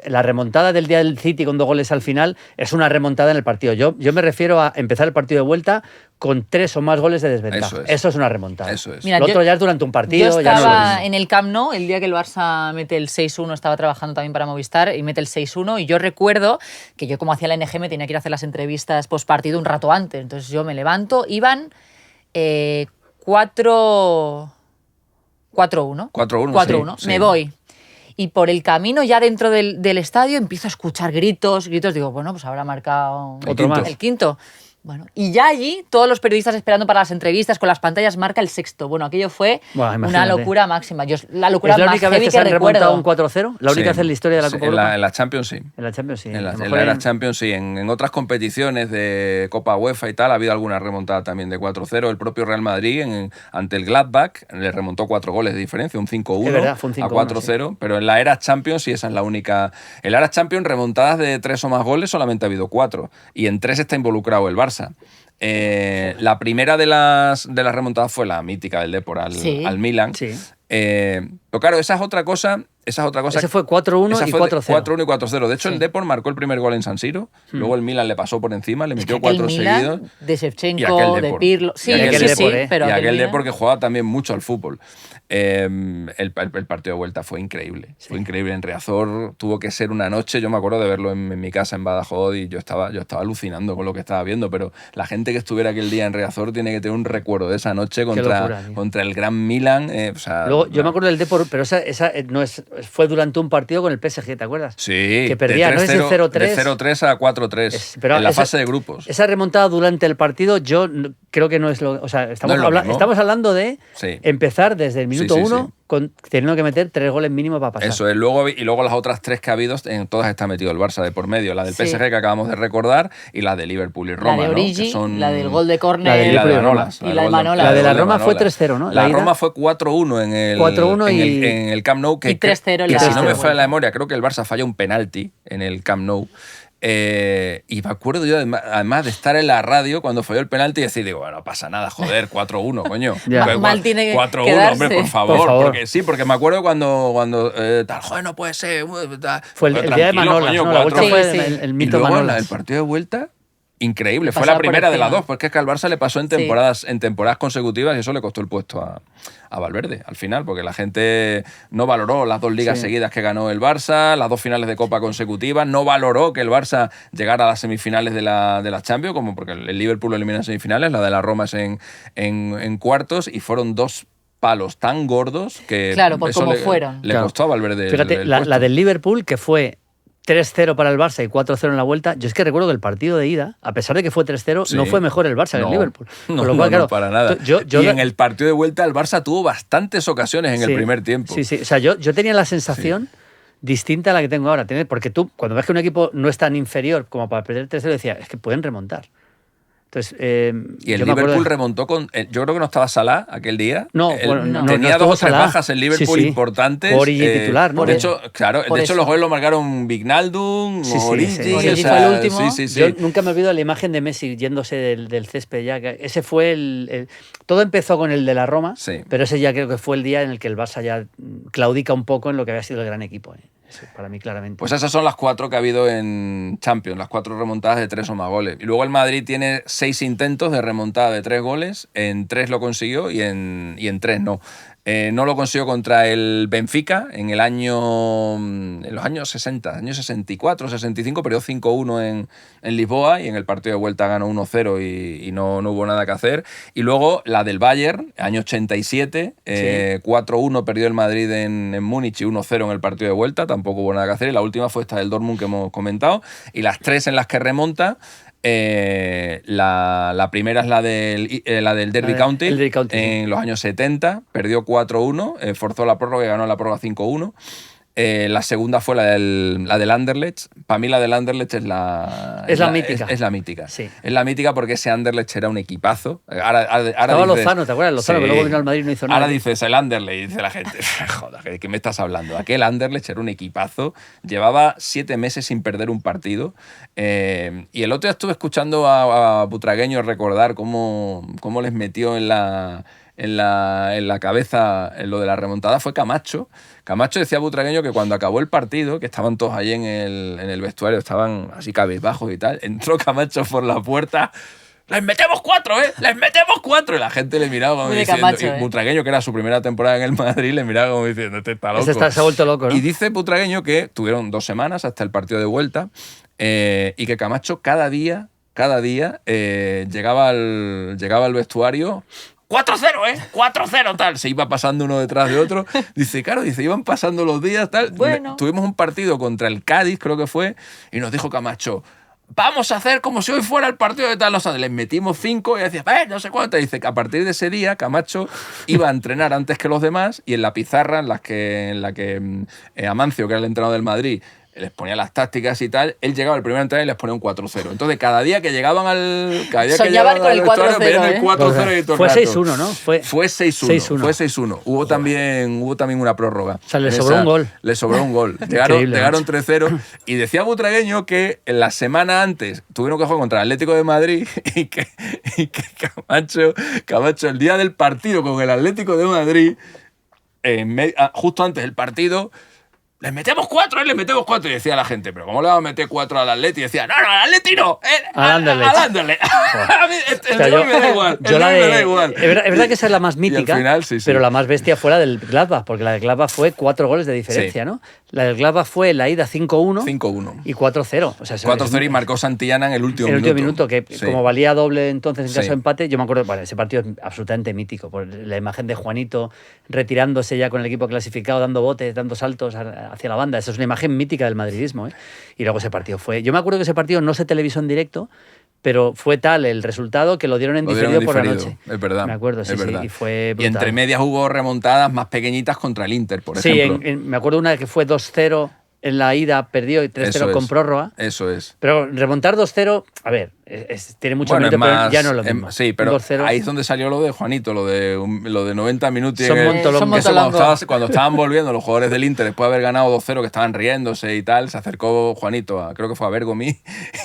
la remontada del día del City con 2 goles al final es una remontada en el partido. Yo me refiero a empezar el partido de vuelta con 3 o más goles de desventaja. Eso es una remontada. Eso es. Mira, lo otro ya es durante un partido. Yo estaba en el Camp Nou el día que el Barça mete el 6-1, estaba trabajando también para Movistar y mete el 6-1, y yo recuerdo que yo, como hacía la NG, me tenía que ir a hacer las entrevistas post partido un rato antes. Entonces yo me levanto, iban 4-1. 4-1. Sí. Me voy. Y por el camino ya dentro del estadio empiezo a escuchar gritos. Digo, bueno, pues habrá marcado el quinto. Bueno, y ya allí, todos los periodistas esperando para las entrevistas, con las pantallas, marca el 6º. Bueno, aquello fue una locura máxima. La locura más heavy que recuerdo. ¿Es la única vez que se han remontado un 4-0? ¿La única vez en la historia de la Copa Europa? En la Champions sí. En la Champions sí. En la Champions sí. En otras competiciones de Copa UEFA y tal ha habido alguna remontada también de 4-0. El propio Real Madrid ante el Gladbach le remontó 4 goles de diferencia, un 5-1 verdad, fue un 5-1, a 4-0. Sí. Pero en la era Champions sí, esa es la única. En la era Champions, remontadas de 3 o más goles solamente ha habido 4. Y en 3 está involucrado el Barça. La primera de las remontadas fue la mítica del Depor al Milan. Sí. Pero claro, esa es otra cosa. Ese fue 4-1 y 4-0. 4-1 y 4-0. De hecho, el Depor marcó el primer gol en San Siro. Luego el Milan le pasó por encima, le metió 4 seguidos. De Shevchenko, de Pirlo. Sí, pero aquel Depor que jugaba también mucho al fútbol. El partido de vuelta fue increíble. Fue increíble. En Riazor tuvo que ser una noche. Yo me acuerdo de verlo en mi casa en Badajoz y yo estaba alucinando con lo que estaba viendo. Pero la gente que estuviera aquel día en Riazor tiene que tener un recuerdo de esa noche contra el Gran Milan. Luego, yo me acuerdo del Depor, pero esa no fue durante un partido con el PSG, ¿te acuerdas? Sí. Que perdía, ¿no es el 0-3? De 0-3 a 4-3 en la fase de grupos. Esa remontada durante el partido yo creo que no es lo... O sea, estamos hablando de empezar desde el minuto 1 teniendo que meter 3 goles mínimos para pasar. Eso es. Y luego las otras 3 que ha habido, en todas está metido el Barça de por medio. La del PSG que acabamos de recordar y la de Liverpool y Roma. La de Origi, la del gol de córner. La de Manolas. Y la de Manolas. La de la Roma fue 3-0, ¿no? La Roma fue 4-1 en el Camp Nou. Y 3-0 que si no me falla la memoria, creo que el Barça falla un penalti en el Camp Nou. Y me acuerdo yo, además de estar en la radio cuando falló el penalti y decir, bueno, no pasa nada, joder, 4-1, coño. Mal tiene que 4-1, quedarse. hombre, por favor. Porque me acuerdo cuando tal, joder, no puede ser. Fue el día de Manolas, ¿no? La vuelta fue el mito Manolas. El partido de vuelta, increíble. Fue la primera de las dos, porque es que al Barça le pasó en temporadas consecutivas y eso le costó el puesto a Valverde al final, porque la gente no valoró las 2 ligas seguidas que ganó el Barça, las 2 finales de Copa consecutivas, no valoró que el Barça llegara a las semifinales de la Champions, como porque el Liverpool lo elimina en semifinales, la de la Roma es en cuartos, y fueron 2 palos tan gordos que claro, por cómo fueron. Le costó a Valverde. Fíjate, la del Liverpool, que fue 3-0 para el Barça y 4-0 en la vuelta. Yo es que recuerdo que el partido de ida, a pesar de que fue 3-0, no fue mejor el Barça que el Liverpool. No, para nada. Y en el partido de vuelta el Barça tuvo bastantes ocasiones en el primer tiempo. Sí. O sea, yo tenía la sensación distinta a la que tengo ahora. Porque tú, cuando ves que un equipo no es tan inferior como para perder 3-0, decías, es que pueden remontar. Entonces, y el Liverpool remontó con... Yo creo que no estaba Salah aquel día. Tenía 2 o 3 bajas el Liverpool importantes. Origi titular, ¿no? De hecho, los goles lo marcaron Wijnaldum, Origi fue el último. Yo nunca me olvido de la imagen de Messi yéndose del césped ya. Ese fue todo empezó con el de la Roma, pero ese ya creo que fue el día en el que el Barça ya claudica un poco en lo que había sido el gran equipo. Para mí, claramente. Pues esas son las 4 que ha habido en Champions, las 4 remontadas de 3 o más goles. Y luego el Madrid tiene 6 intentos de remontada de 3 goles, en 3 lo consiguió y en 3 no. No lo consiguió contra el Benfica en los años 60, años 64, 65, perdió 5-1 en Lisboa y en el partido de vuelta ganó 1-0 y no hubo nada que hacer. Y luego la del Bayern, año 87, 4-1 perdió el Madrid en Múnich y 1-0 en el partido de vuelta, tampoco hubo nada que hacer. Y la última fue esta del Dortmund que hemos comentado. Y las 3 en las que remonta... la primera es la del Derby County en los años 70, perdió 4-1, forzó la prórroga y ganó la prórroga 5-1. La segunda fue la del Anderlecht. Para mí la del Anderlecht es la mítica. Es la mítica. Sí. Es la mítica porque ese Anderlecht era un equipazo. Ahora estaba dices, Lozano, ¿te acuerdas? Lozano, que luego vino al Madrid y no hizo nada. Ahora dices el Anderlecht y dice la gente, joder, ¿de qué me estás hablando? Aquel Anderlecht era un equipazo. Llevaba 7 meses sin perder un partido. Y el otro día estuve escuchando a Butragueño recordar cómo les metió en la cabeza lo de la remontada. Fue Camacho. Camacho decía a Butragueño que cuando acabó el partido, que estaban todos allí en el vestuario, estaban así cabizbajos y tal, entró Camacho por la puerta. ¡Les metemos 4, eh! ¡Les metemos 4! Y la gente le miraba como diciendo... Camacho, y Butragueño, que era su primera temporada en el Madrid, le miraba como diciendo, este está loco. Se ha vuelto loco, ¿no? Y dice Butragueño que tuvieron 2 semanas hasta el partido de vuelta y que Camacho cada día llegaba al vestuario... 4-0, 4-0, tal. Se iba pasando uno detrás de otro. Dice, iban pasando los días, tal. Bueno. Tuvimos un partido contra el Cádiz, creo que fue, y nos dijo Camacho, vamos a hacer como si hoy fuera el partido de tal. Les metimos 5 y decía, no sé cuánto. Dice que a partir de ese día, Camacho iba a entrenar antes que los demás y en la pizarra en la que Amancio, que era el entrenador del Madrid, les ponía las tácticas y tal, él llegaba al primer entrenamiento y les ponía un 4-0. Entonces, cada día que llegaban al Soñaban con el 4-0, veían el 4-0 y todo Fue el rato. 6-1, ¿no? Fue 6-1. Hubo también una prórroga. O sea, le sobró un gol. Le sobró un gol. Llegaron 3-0 y decía Butragueño que en la semana antes tuvieron que jugar contra el Atlético de Madrid y que Camacho el día del partido con el Atlético de Madrid, justo antes del partido, les metemos 4, les metemos 4. Y decía la gente, ¿pero cómo le vamos a meter 4 al Atleti? Y decía, no, al Atleti no, al Anderlecht. A mí me da igual. Me da igual. Es verdad que esa es la más mítica, final, sí. Pero la más bestia fue la del Gladbach, porque la del Gladbach fue 4 goles de diferencia, ¿no? La del Gladbach fue la ida 5-1 y 4-0. O sea, 4-0 y marcó Santillana en el último minuto. El último minuto, que como valía doble entonces en caso de empate, yo me acuerdo, ese partido es absolutamente mítico, por la imagen de Juanito retirándose ya con el equipo clasificado, dando botes, dando saltos hacia la banda. Esa es una imagen mítica del madridismo, ¿eh? Y luego ese partido fue... Yo me acuerdo que ese partido no se televisó en directo, pero fue tal el resultado que lo dieron en diferido por la noche. Es verdad. Me acuerdo, sí, y fue brutal. Y entre medias hubo remontadas más pequeñitas contra el Inter, por ejemplo. Sí, me acuerdo una que fue 2-0 en la ida, perdió y 3-0 con prórroga. Eso es. Pero remontar 2-0, a ver, tiene mucho mérito, pero ya no es lo mismo. Sí, pero ahí es donde salió lo de Juanito, lo de 90 minutos. Son montolongos. Cuando estaban volviendo los jugadores del Inter, después de haber ganado 2-0, que estaban riéndose y tal, se acercó Juanito, creo que fue a Bergomi,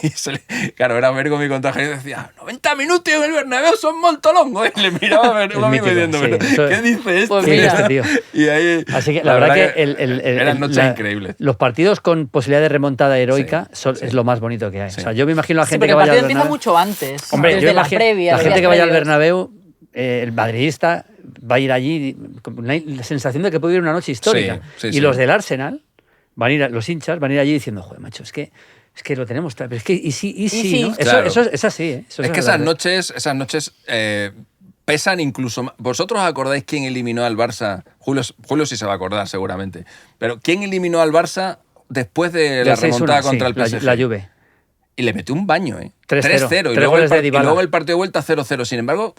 y era Bergomi contra Juanito y decía, 90 minutos en el Bernabéu son montolongos. Y le miraba a Bergomi diciendo, ¿qué dice esto? Pues tío. Y ahí, así que la verdad que eran noches increíbles. Los partidos con posibilidad de remontada heroica es lo más bonito que hay. Sí. O sea, yo me imagino a la gente que vaya al Bernabéu. Empieza mucho antes. Hombre, desde la previa. La gente que vaya al Bernabéu, el madridista va a ir allí con la sensación de que puede ir una noche histórica. Y los del Arsenal, los hinchas, van a ir allí diciendo, joder, macho, es que lo tenemos... Pero es que, y sí, ¿no? Claro. Eso es así, ¿eh? Es que esas noches pesan incluso más. ¿Vosotros acordáis quién eliminó al Barça? Julio sí se va a acordar, seguramente. Pero ¿quién eliminó al Barça después de la remontada contra el PSG? La Juve. Y le metió un baño, ¿eh? 3-0. Y luego el partido de vuelta 0-0. Sin embargo,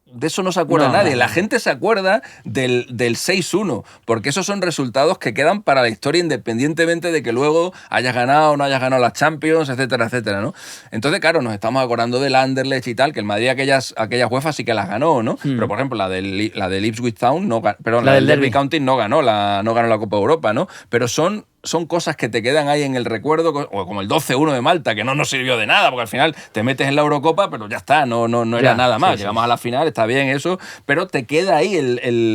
de eso no se acuerda nadie. La gente se acuerda del 6-1, porque esos son resultados que quedan para la historia independientemente de que luego hayas ganado o no hayas ganado las Champions, etcétera, etcétera, ¿no? Entonces, claro, nos estamos acordando del Anderlecht y tal, que el Madrid aquellas UEFA sí que las ganó, ¿no? Pero, por ejemplo, la del Ipswich Town, la del Derby County no ganó la Copa de Europa, ¿no? Pero son cosas que te quedan ahí en el recuerdo, o como el 12-1 de Malta, que no nos sirvió de nada, porque al final te metes en la Eurocopa, pero ya está, no era nada más. Llegamos a la final, está bien eso, pero te queda ahí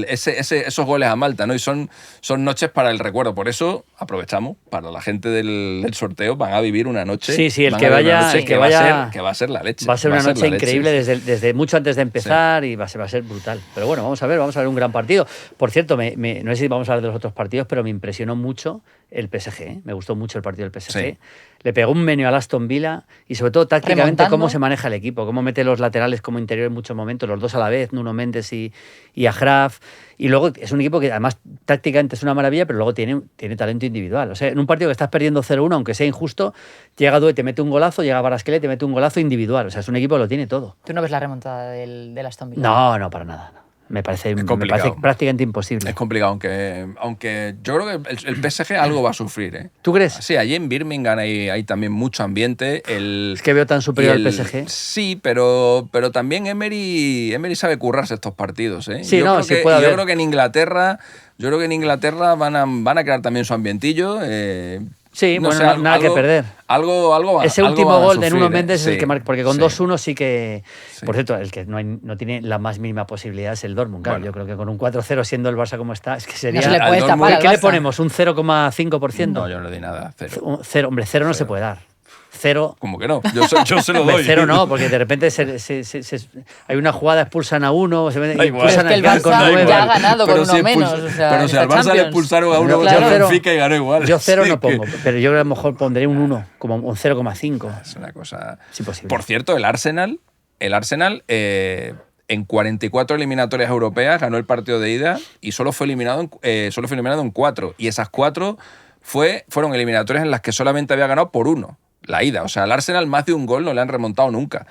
esos goles a Malta, ¿no? Y son noches para el recuerdo. Por eso aprovechamos, para la gente del sorteo, van a vivir una noche. Sí, el que vaya... que va a ser la leche. Va a ser una noche increíble desde mucho antes de empezar y va a ser brutal. Pero bueno, vamos a ver un gran partido. Por cierto, no sé si vamos a hablar de los otros partidos, pero me impresionó mucho el PSG, ¿eh? Me gustó mucho el partido del PSG. Sí. Le pegó un meneo al Aston Villa y sobre todo tácticamente remontando. Cómo se maneja el equipo, cómo mete los laterales como interior en muchos momentos, los dos a la vez, Nuno Méndez y Achraf. Y luego es un equipo que además tácticamente es una maravilla, pero luego tiene talento individual. O sea, en un partido que estás perdiendo 0-1, aunque sea injusto, llega Doué, te mete un golazo, llega Kvaratskhelia, te mete un golazo individual. O sea, es un equipo que lo tiene todo. ¿Tú no ves la remontada del Aston Villa? No, para nada. Me parece prácticamente imposible. Es complicado, aunque yo creo que el PSG algo va a sufrir, ¿eh? ¿Tú crees? Sí, allí en Birmingham hay también mucho ambiente. Es que veo tan superior al PSG. Sí, pero también Emery sabe currarse estos partidos, ¿eh? Sí, yo creo que en Inglaterra van a crear también su ambientillo. Sí, no bueno, nada que perder. Algo Ese último gol de Nuno Méndez es el que marca, porque con 2-1 sí que... Sí. Por cierto, el que no tiene la más mínima posibilidad es el Dortmund. Claro, Bueno. yo creo que con un 4-0 siendo el Barça como está, es que sería... No se le puede tapar al ¿Qué le Barça. ponemos? ¿Un 0,5%? No, yo no le di nada. Cero. Cero, hombre, cero no se puede dar. Cero. ¿Cómo que no? Yo se lo doy. Cero no, porque de repente hay una jugada, expulsan a uno, expulsan es que el al con Barça 9. ya ha ganado con uno menos. O sea, pero si al Barça le expulsaron a uno, claro. ya Benfica y ganó igual. Yo cero Sí, no pongo, pero yo a lo mejor pondré un 1, como un 0,5. Es una cosa... Es imposible. Por cierto, el Arsenal en 44 eliminatorias europeas ganó el partido de ida y solo fue eliminado en 4. Y esas 4 fueron eliminatorias en las que solamente había ganado por 1. La ida. O sea, al Arsenal más de un gol no le han remontado nunca.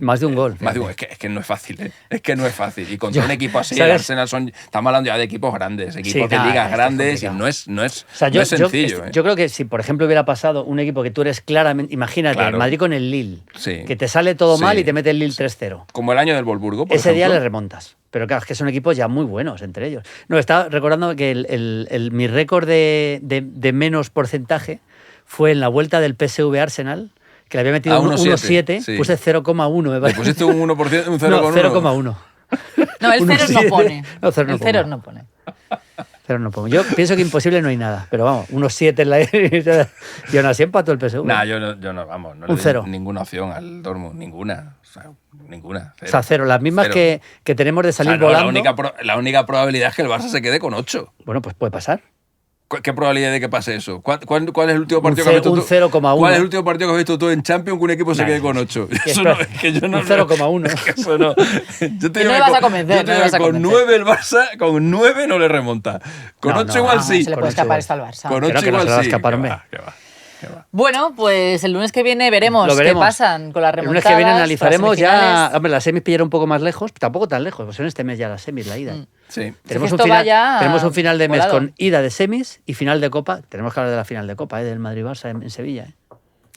Más de un gol. Más de un, es que no es fácil, ¿eh? Es que no es fácil. Y contra un equipo así, el Arsenal estamos hablando ya de equipos grandes, equipos de ligas grandes, y no es sencillo. Yo creo que si, por ejemplo, hubiera pasado un equipo que tú eres claramente... Imagínate, el Madrid con el Lille, que te sale todo mal y te mete el Lille 3-0. Como el año del Wolfsburgo, por ese ejemplo. día le remontas. Pero claro, es que son equipos ya muy buenos entre ellos. No, estaba recordando que mi récord de menos porcentaje fue en la vuelta del PSV Arsenal, que le había metido 1,7, sí. Puse 0,1. Me parece. ¿Le pusiste un 1%, un 0,1? No, 0,1. No, el 0 no pone. No, el 0 no pone. Pero no pongo. Yo pienso que imposible no hay nada, pero vamos, 1,7 en la... Y aún así empató el PSV. Nah, yo no, vamos, no un le 0. Di ninguna opción al Dortmund, ninguna. O sea, ninguna. Cero. O sea, 0. Las mismas que tenemos de salir volando. La única probabilidad es que el Barça se quede con 8. Bueno, pues puede pasar. ¿Qué probabilidad de que pase eso? ¿Cuál es el último partido que has visto tú? Un 0,1. ¿Cuál es el último partido que has visto tú en Champions que un equipo se quede con 8? Eso no, es que yo no. Un 0,1. Es que eso no. Yo te no le vas a convencer. Con 9 el Barça, con 9 no le remonta. Con 8 igual sí. Se le puede escapar esto al Barça. Con 8 igual sí. ¿Qué va? Bueno, pues el lunes que viene veremos qué pasan con las remontadas. El lunes que viene analizaremos ya... Hombre, las semis pillaron un poco más lejos, tampoco tan lejos, pues son este mes ya las semis, la ida. Sí. Tenemos un final de mes con ida de semis y final de Copa. Tenemos que hablar de la final de Copa, del Madrid-Barça en Sevilla.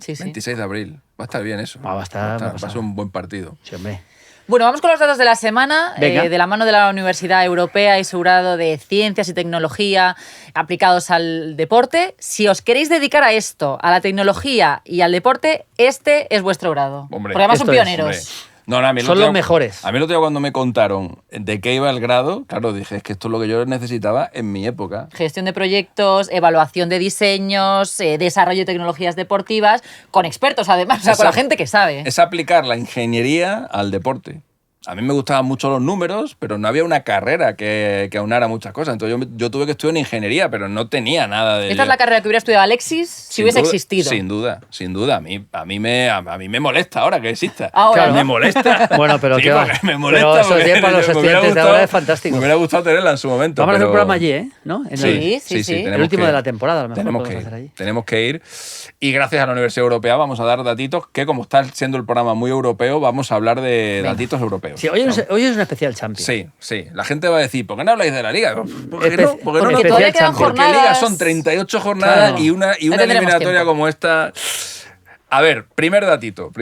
Sí, sí. 26 de abril. Va a estar bien eso. Va a ser un buen partido. Sí, hombre. Bueno, vamos con los datos de la semana, de la mano de la Universidad Europea y su grado de Ciencias y Tecnología aplicados al deporte. Si os queréis dedicar a esto, a la tecnología y al deporte, este es vuestro grado. Hombre, porque además son pioneros. Son los mejores. A mí el otro día cuando me contaron de qué iba el grado, claro, dije, es que esto es lo que yo necesitaba en mi época. Gestión de proyectos, evaluación de diseños, desarrollo de tecnologías deportivas, con expertos además, o sea, con la gente que sabe. Es aplicar la ingeniería al deporte. A mí me gustaban mucho los números, pero no había una carrera que aunara muchas cosas. Entonces yo tuve que estudiar en ingeniería, pero no tenía nada de... ¿Esta es la carrera que hubiera estudiado Alexis si hubiese existido? Sin duda. A mí me molesta ahora que exista. Ahora, ¿no? Me molesta. Bueno, pero sí, ¿qué va? Me molesta. Pero eso ya para los estudiantes de ahora es fantástico. Me hubiera gustado tenerla en su momento. Vamos a hacer un programa allí, ¿no? Sí. El último de la temporada, a lo mejor tenemos que ir. Y gracias a la Universidad Europea vamos a dar datitos que, como está siendo el programa muy europeo, vamos a hablar de datitos europeos. Sí, hoy es un especial Champions. Sí. La gente va a decir, ¿por qué no habláis de la Liga? Porque la Liga son 38 jornadas y una eliminatoria como esta... A ver, primer datito.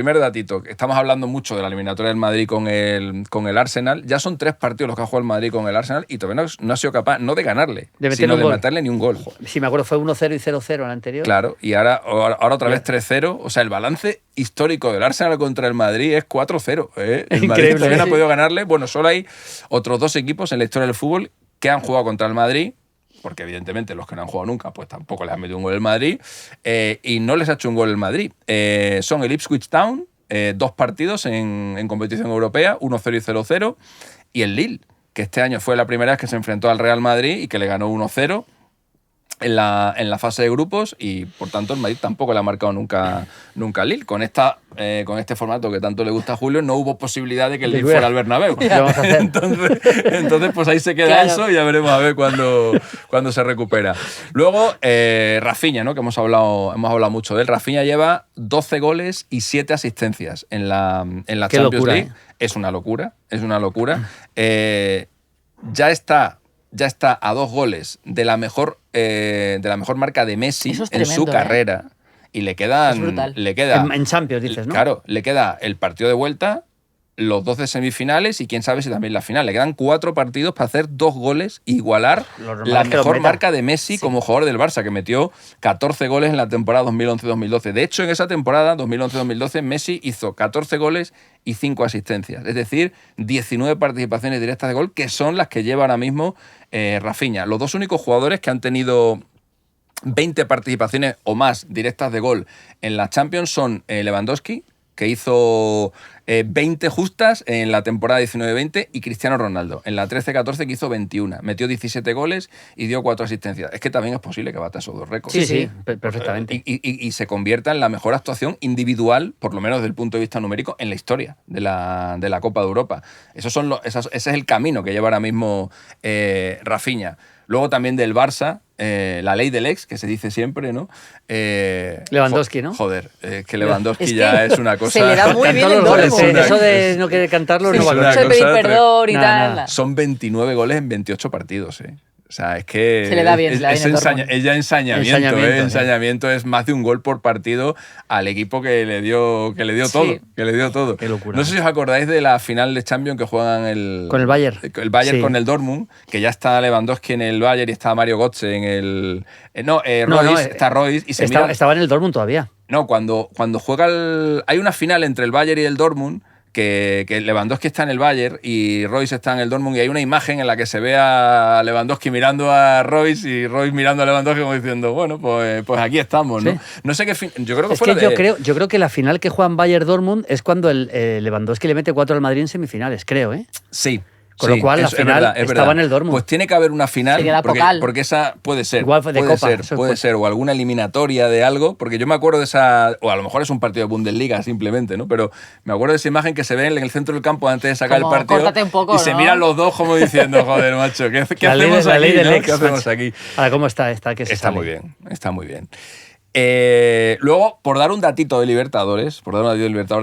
Estamos hablando mucho de la eliminatoria del Madrid con el Arsenal. Ya son 3 partidos los que ha jugado el Madrid con el Arsenal y todavía no ha sido capaz, no de ganarle, sino de meterle ni un gol. Sí, me acuerdo, fue 1-0 y 0-0 el anterior. Claro, y ahora otra vez 3-0. O sea, el balance histórico del Arsenal contra el Madrid es 4-0. El Madrid todavía no ha podido ganarle. Bueno, solo hay otros 2 equipos en la historia del fútbol que han jugado contra el Madrid, porque evidentemente los que no han jugado nunca, pues tampoco les han metido un gol el Madrid, y no les ha hecho un gol el Madrid. Son el Ipswich Town, 2 partidos en competición europea, 1-0 y 0-0, y el Lille, que este año fue la primera vez que se enfrentó al Real Madrid y que le ganó 1-0. en la fase de grupos y por tanto el Madrid tampoco le ha marcado nunca al Lille. Con este formato que tanto le gusta a Julio no hubo posibilidad de que el Lille fuera al Bernabéu. Entonces pues ahí se queda eso y ya veremos a ver cuándo se recupera. Luego Rafinha, ¿no? Que hemos hablado mucho de él. Rafinha lleva 12 goles y 7 asistencias en la Champions locura, League. Es una locura. Ya está a 2 goles de la mejor marca de Messi en su carrera. Y le quedan. En Champions, dices, ¿no? Claro, le queda el partido de vuelta, los 12 semifinales y quién sabe si también la final. Le quedan 4 partidos para hacer 2 goles e igualar la mejor marca de Messi como jugador del Barça, que metió 14 goles en la temporada 2011-2012. De hecho, en esa temporada, 2011-2012, Messi hizo 14 goles y 5 asistencias. Es decir, 19 participaciones directas de gol, que son las que lleva ahora mismo Rafinha. Los dos únicos jugadores que han tenido 20 participaciones o más directas de gol en la Champions son Lewandowski, que hizo 20 justas en la temporada 19-20, y Cristiano Ronaldo en la 13-14, que hizo 21. Metió 17 goles y dio 4 asistencias. Es que también es posible que bata esos 2 récords. Sí, perfectamente. Y se convierta en la mejor actuación individual, por lo menos desde el punto de vista numérico, en la historia de la Copa de Europa. Ese es el camino que lleva ahora mismo Rafinha. Luego también del Barça, la ley del ex, que se dice siempre, ¿no? Lewandowski, ¿no? Joder, que Lewandowski ya es una cosa... Se le da muy bien el Dortmund. Eso de no querer cantarlo no va a pedir perdón y tal. Son 29 goles en 28 partidos, ¿eh? O sea, es que se le da bien, es ya ensañamiento, es más de un gol por partido al equipo que le dio todo. Qué locura. No sé si os acordáis de la final de Champions que juegan con el Bayern. El Bayern con el Dortmund, que ya está Lewandowski en el Bayern y está Mario Götze en el... está Royce. Y estaba en el Dortmund todavía. No, cuando juega hay una final entre el Bayern y el Dortmund, que Lewandowski está en el Bayern y Royce está en el Dortmund, y hay una imagen en la que se ve a Lewandowski mirando a Royce y Royce mirando a Lewandowski como diciendo, bueno, pues aquí estamos, ¿no? Sí. No sé qué yo creo que fue yo creo que la final que juegan Bayern-Dortmund es cuando el Lewandowski le mete 4 al Madrid en semifinales, creo, ¿eh? Sí. Con lo cual, la final estaba en el Dortmund. Pues tiene que haber una final, porque esa puede ser. Igual de Copa. Puede ser, o alguna eliminatoria de algo, porque yo me acuerdo de esa, o a lo mejor es un partido de Bundesliga simplemente, ¿no? Pero me acuerdo de esa imagen que se ve en el centro del campo antes de sacar el partido. Un poco, y se miran los dos como diciendo, joder, macho, ¿qué hacemos aquí? ¿Qué hacemos aquí? Ahora, ¿cómo está? Está muy bien. Luego, por dar un datito de Libertadores,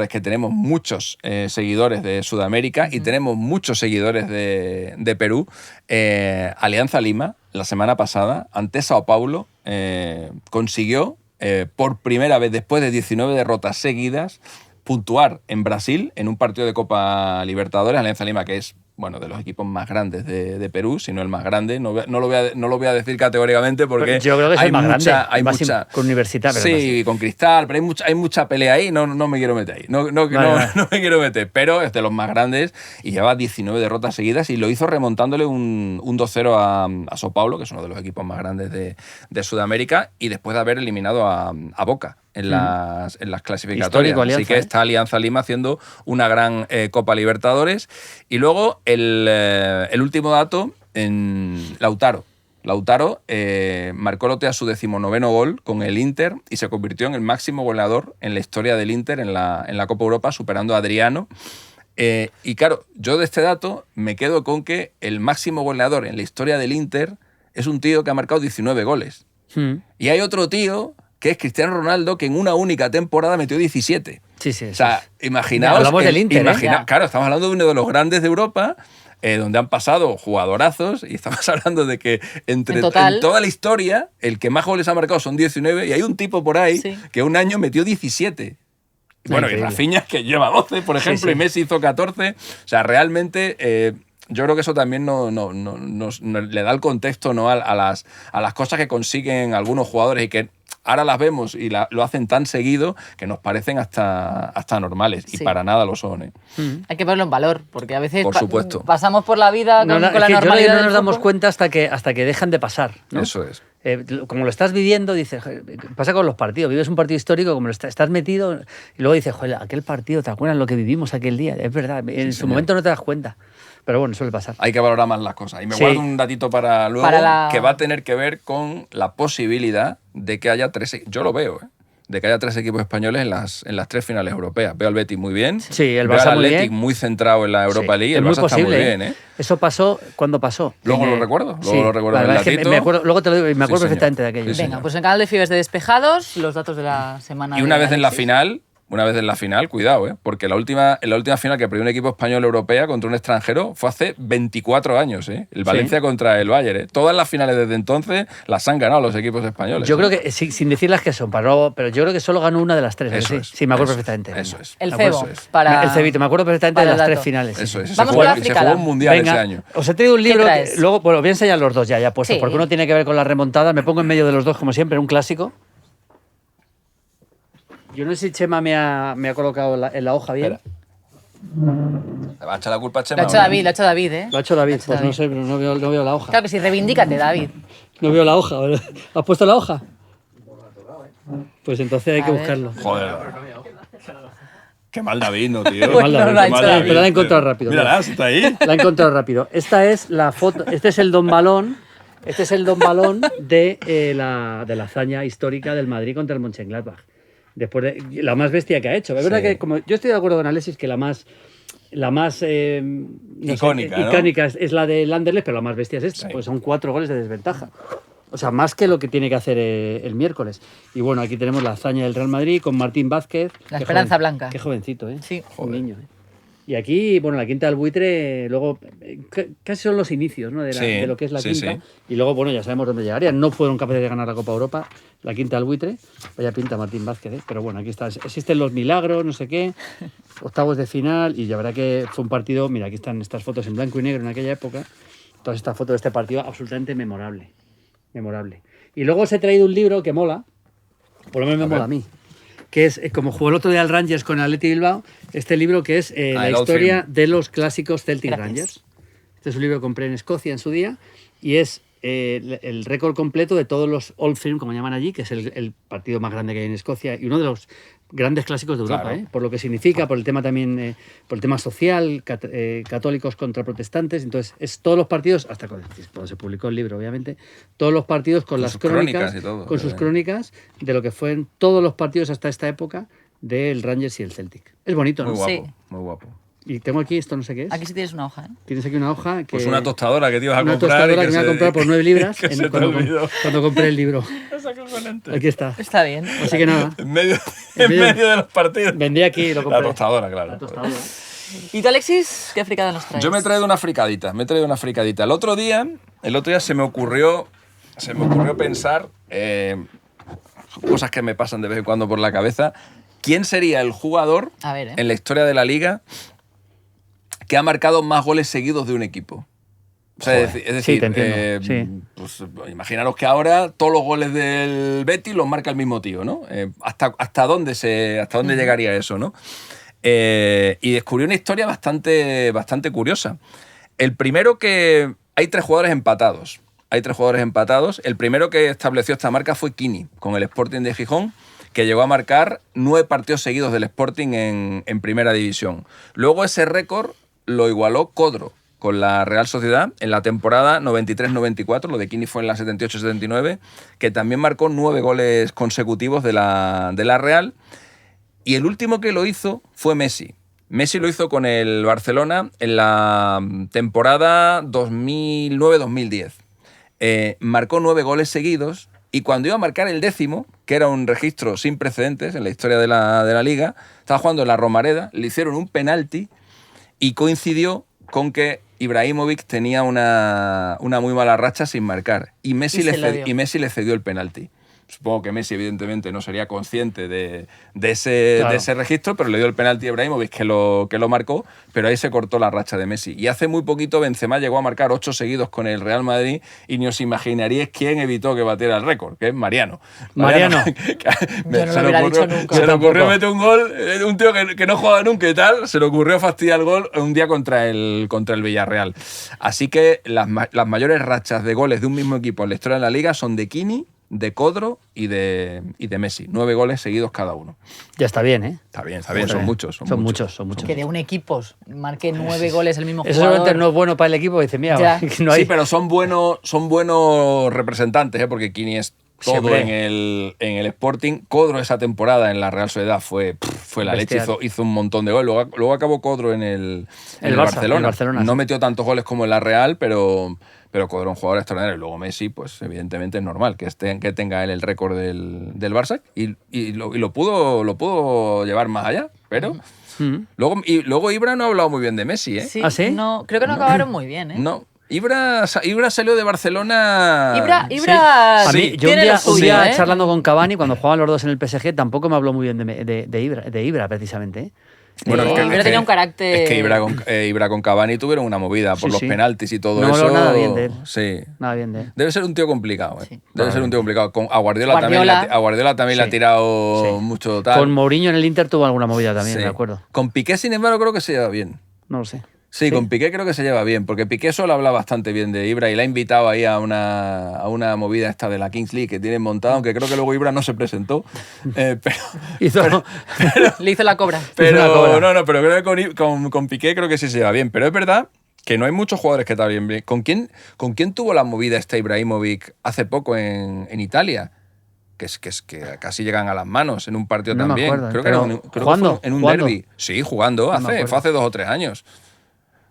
que tenemos muchos seguidores de Sudamérica y tenemos muchos seguidores de Perú, Alianza Lima, la semana pasada, ante Sao Paulo, consiguió por primera vez después de 19 derrotas seguidas puntuar en Brasil en un partido de Copa Libertadores. Alianza Lima, que es de los equipos más grandes de Perú, si no el más grande. No lo voy a decir categóricamente porque yo creo que es el más grande. Hay mucha con Universitario. Sí, con Cristal, pero hay mucha pelea ahí. No me quiero meter ahí. No me quiero meter, pero es de los más grandes y lleva 19 derrotas seguidas y lo hizo remontándole un 2-0 a Sao Paulo, que es uno de los equipos más grandes de Sudamérica, y después de haber eliminado a Boca en las clasificatorias. Así que está Alianza Lima haciendo una gran Copa Libertadores. Y luego el último dato, en Lautaro. Lautaro marcó a su 19º gol con el Inter y se convirtió en el máximo goleador en la historia del Inter en la Copa Europa, superando a Adriano. Y claro, yo de este dato me quedo con que el máximo goleador en la historia del Inter es un tío que ha marcado 19 goles. Y hay otro tío que es Cristiano Ronaldo, que en una única temporada metió 17. Sí. O sea, imaginaos... Hablamos del Inter, Claro, estamos hablando de uno de los grandes de Europa, donde han pasado jugadorazos, y estamos hablando de que en toda la historia, el que más goles ha marcado son 19, y hay un tipo por ahí que un año metió 17. Bueno, y Rafinha, que lleva 12, por ejemplo, y Messi hizo 14. O sea, realmente... yo creo que eso también nos le da el contexto, ¿no? a las cosas que consiguen algunos jugadores y que ahora las vemos y lo hacen tan seguido que nos parecen hasta normales, y para nada lo son, ¿eh? Hay que verlo en valor, porque a veces por supuesto. Pasamos por la vida con la normalidad. No nos damos cuenta hasta que dejan de pasar, ¿no? Eso es. Como lo estás viviendo, dices, pasa con los partidos, vives un partido histórico, como estás metido, y luego dices, joder, aquel partido, ¿te acuerdas lo que vivimos aquel día? Es verdad, en su momento no te das cuenta. Pero bueno, suele pasar. Hay que valorar más las cosas. Y me guardo un datito para luego que va a tener que ver con la posibilidad de que haya 3... Yo lo veo, de que haya 3 equipos españoles en las 3 finales europeas. Veo al Betis muy bien. Sí, el Barça muy bien. muy centrado en la Europa League. El Barça está muy bien, Eso pasó, ¿cuándo pasó? Luego lo recuerdo. Luego lo recuerdo en el datito. Luego te lo digo y me acuerdo perfectamente de aquello. Venga, pues en el canal de Fibes de Despejados, los datos de la semana. Y una vez en la final... cuidado, porque en la última final que perdió un equipo español europea contra un extranjero fue hace 24 años, el Valencia contra el Bayern. Todas las finales desde entonces las han ganado los equipos españoles. Yo creo que, sin decir las que son, pero yo creo que solo ganó una de las 3. Eso es, sí, me acuerdo perfectamente. Eso es. El Febo. El Cebito, me acuerdo perfectamente de las 3 finales. Eso es. Vamos con la se jugó un mundial ese año. Os he traído un libro, luego voy a enseñar los dos ya puestos, Sí. porque uno tiene que ver con las remontadas. Me pongo en medio de los dos, como siempre, un clásico. Yo no sé si Chema me ha colocado en la hoja bien. ¿Le va a echar la culpa a Chema? Lo ha hecho David, lo ha hecho David, ¿eh? Lo ha hecho David, pues no sé, pero no veo la hoja. Claro que sí, reivindícate, David. No veo la hoja. ¿Has puesto la hoja? Pues entonces hay que buscarlo. Joder. Qué mal David, ¿no, tío? Pues no lo ha hecho David. Pero la he encontrado rápido. Mírala, está ahí. La he encontrado rápido. Esta es la foto, este es el Don Balón. Este es el Don Balón de la hazaña histórica del Madrid contra el Mönchengladbach. Después de la más bestia que ha hecho. Es verdad que como yo estoy de acuerdo con Alexis que la más icónica es la del Anderlecht, pero la más bestia es esta. Pues son 4 goles de desventaja. O sea, más que lo que tiene que hacer el miércoles. Y bueno, aquí tenemos la hazaña del Real Madrid con Martín Vázquez. La esperanza blanca. Qué jovencito, ¿eh? Sí. Un niño, ¿eh? Y aquí, bueno, la Quinta del Buitre, luego, casi son los inicios, ¿no? de lo que es la Quinta. Sí. Y luego, bueno, ya sabemos dónde llegarían. No fueron capaces de ganar la Copa Europa, la Quinta del Buitre. Vaya pinta Martín Vázquez, ¿eh? Pero bueno, aquí está. Existen los milagros, no sé qué, octavos de final. Y la verdad que fue un partido, mira, aquí están estas fotos en blanco y negro en aquella época. Todas estas fotos de este partido absolutamente memorable. Memorable. Y luego os he traído un libro que mola, por lo menos me mola a mí, que es, como jugó el otro día el Rangers con el Athletic Bilbao, este libro que es la historia de los clásicos Celtic Rangers. Este es un libro que compré en Escocia en su día y es el récord completo de todos los Old Firm, como llaman allí, que es el partido más grande que hay en Escocia y uno de los grandes clásicos de Europa, claro. Por lo que significa, por el tema también, por el tema social, católicos contra protestantes. Entonces, es todos los partidos, hasta cuando se publicó el libro, obviamente, todos los partidos con las crónicas y todo, con sus crónicas de lo que fueron todos los partidos hasta esta época del Rangers y el Celtic. Es bonito, ¿no? Muy guapo, sí. Muy guapo. Y tengo aquí esto, no sé qué es. Aquí sí tienes una hoja, ¿eh? Tienes aquí una hoja. Pues una tostadora que te ibas a comprar. Una tostadora que me iba a comprar por 9 libras cuando compré el libro. Aquí está. Está bien. Así que nada. En medio de los partidos. Vendí aquí y lo compré. La tostadora, claro. La tostadora. ¿Y tú, Alexis, qué fricada nos traes? Yo me he traído una fricadita. El otro día se me ocurrió pensar cosas que me pasan de vez en cuando por la cabeza. ¿Quién sería el jugador en la historia de la Liga que ha marcado más goles seguidos de un equipo? O sea, es decir, sí, te entiendo. Pues, imaginaros que ahora todos los goles del Betis los marca el mismo tío, ¿no? ¿Hasta dónde llegaría eso, no? Y descubrí una historia bastante curiosa. El primero que... Hay 3 jugadores empatados. El primero que estableció esta marca fue Kini, con el Sporting de Gijón, que llegó a marcar 9 partidos seguidos del Sporting en Primera División. Luego ese récord lo igualó Codro con la Real Sociedad en la temporada 93-94, lo de Kini fue en la 78-79, que también marcó 9 goles consecutivos de la Real. Y el último que lo hizo fue Messi. Messi lo hizo con el Barcelona en la temporada 2009-2010. Marcó 9 goles seguidos. Y cuando iba a marcar el 10º, que era un registro sin precedentes en la historia de la Liga, estaba jugando en la Romareda, le hicieron un penalti y coincidió con que Ibrahimovic tenía una muy mala racha sin marcar. Y Messi le cedió el penalti. Supongo que Messi, evidentemente, no sería consciente de ese registro, pero le dio el penalti a Ibrahimovic, que lo marcó, pero ahí se cortó la racha de Messi. Y hace muy poquito Benzema llegó a marcar 8 seguidos con el Real Madrid y ni os imaginaríais quién evitó que batiera el récord, que es Mariano. Yo no lo hubiera dicho nunca. Se le ocurrió meter un gol, un tío que no jugaba nunca y tal, se le ocurrió fastidiar el gol un día contra el Villarreal. Así que las mayores rachas de goles de un mismo equipo en la historia de la Liga son de Kini, de Codro y de Messi. 9 goles seguidos cada uno. Ya está bien, ¿eh? Está bien, son muchos. Son muchos. Que de un equipo marque 9 goles el mismo jugador. Eso seguramente no es bueno para el equipo, dice, mira, no hay... Sí, pero son buenos representantes, porque Quini es todo en el Sporting. Codro esa temporada en la Real Sociedad fue la leche, hizo un montón de goles. Luego acabó Codro en el Barcelona. No metió tantos goles como en la Real, pero Codro es un jugador extraordinario. Y luego Messi, pues evidentemente es normal que tenga él el récord del Barça y lo pudo llevar más allá, pero... Luego Ibra no ha hablado muy bien de Messi, ¿eh? Sí, ¿ah, sí? No, creo que no acabaron muy bien, ¿eh? No. Ibra salió de Barcelona... Ibra a mí, yo un día charlando con Cavani, cuando jugaban los dos en el PSG, tampoco me habló muy bien de Ibra precisamente, ¿eh? Bueno, Ibra tenía un carácter... Es que Ibra con Cavani tuvieron una movida por los penaltis y todo eso. No habló nada bien de él. Sí. Nada bien de él. Debe ser un tío complicado, ¿eh? Sí. Debe ser un tío complicado. A Guardiola también le ha tirado mucho tal. Con Mourinho en el Inter tuvo alguna movida también, de acuerdo. Con Piqué, sin embargo, creo que se lleva bien. No lo sé. Sí, con Piqué creo que se lleva bien, porque Piqué solo habla bastante bien de Ibra y le ha invitado ahí a una movida esta de la Kings League que tienen montada, aunque creo que luego Ibra no se presentó. Le hizo la cobra. Pero creo que con Piqué creo que sí se lleva bien. Pero es verdad que no hay muchos jugadores que están bien. ¿Con quién tuvo la movida esta Ibrahimovic hace poco en Italia? Que casi llegan a las manos en un partido también. Acuerdo, creo que fue en un derbi. Sí, jugando, fue hace 2 o 3 años.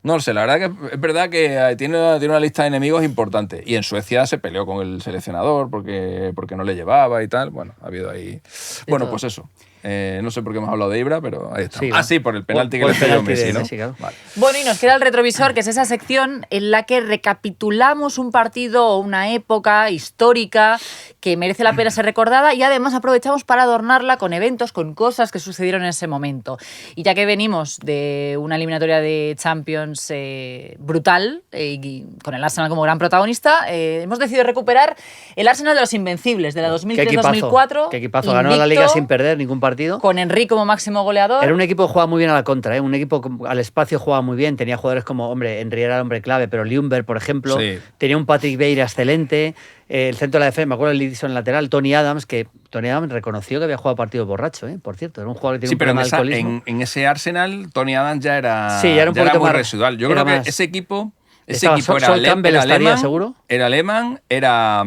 No lo sé, la verdad que es verdad que tiene una lista de enemigos importante. Y en Suecia se peleó con el seleccionador porque no le llevaba y tal. Bueno, ha habido ahí... Bueno, pues eso. No sé por qué hemos hablado de Ibra, pero ahí está. Sí, por el penalti que le falló Messi, ¿no? Claro. Vale. Bueno, y nos queda el retrovisor, que es esa sección en la que recapitulamos un partido o una época histórica que merece la pena ser recordada y además aprovechamos para adornarla con eventos, con cosas que sucedieron en ese momento. Y ya que venimos de una eliminatoria de Champions brutal, y con el Arsenal como gran protagonista, hemos decidido recuperar el Arsenal de los Invencibles, de la 2003-2004. Qué equipazo, ganó la Liga sin perder ningún partido. Con Henry como máximo goleador. Era un equipo que jugaba muy bien a la contra, ¿eh? Un equipo al espacio jugaba muy bien, tenía jugadores como, Henry era el hombre clave, pero Ljungberg, por ejemplo, tenía un Patrick Vieira excelente, el centro de la defensa, me acuerdo el Lidson lateral, Tony Adams reconoció que había jugado partido borracho, por cierto, era un jugador que tenía un problema de alcoholismo. En ese Arsenal, Tony Adams ya era un poquito muy más residual. Yo creo que ese equipo era alemán, seguro. Era alemán, era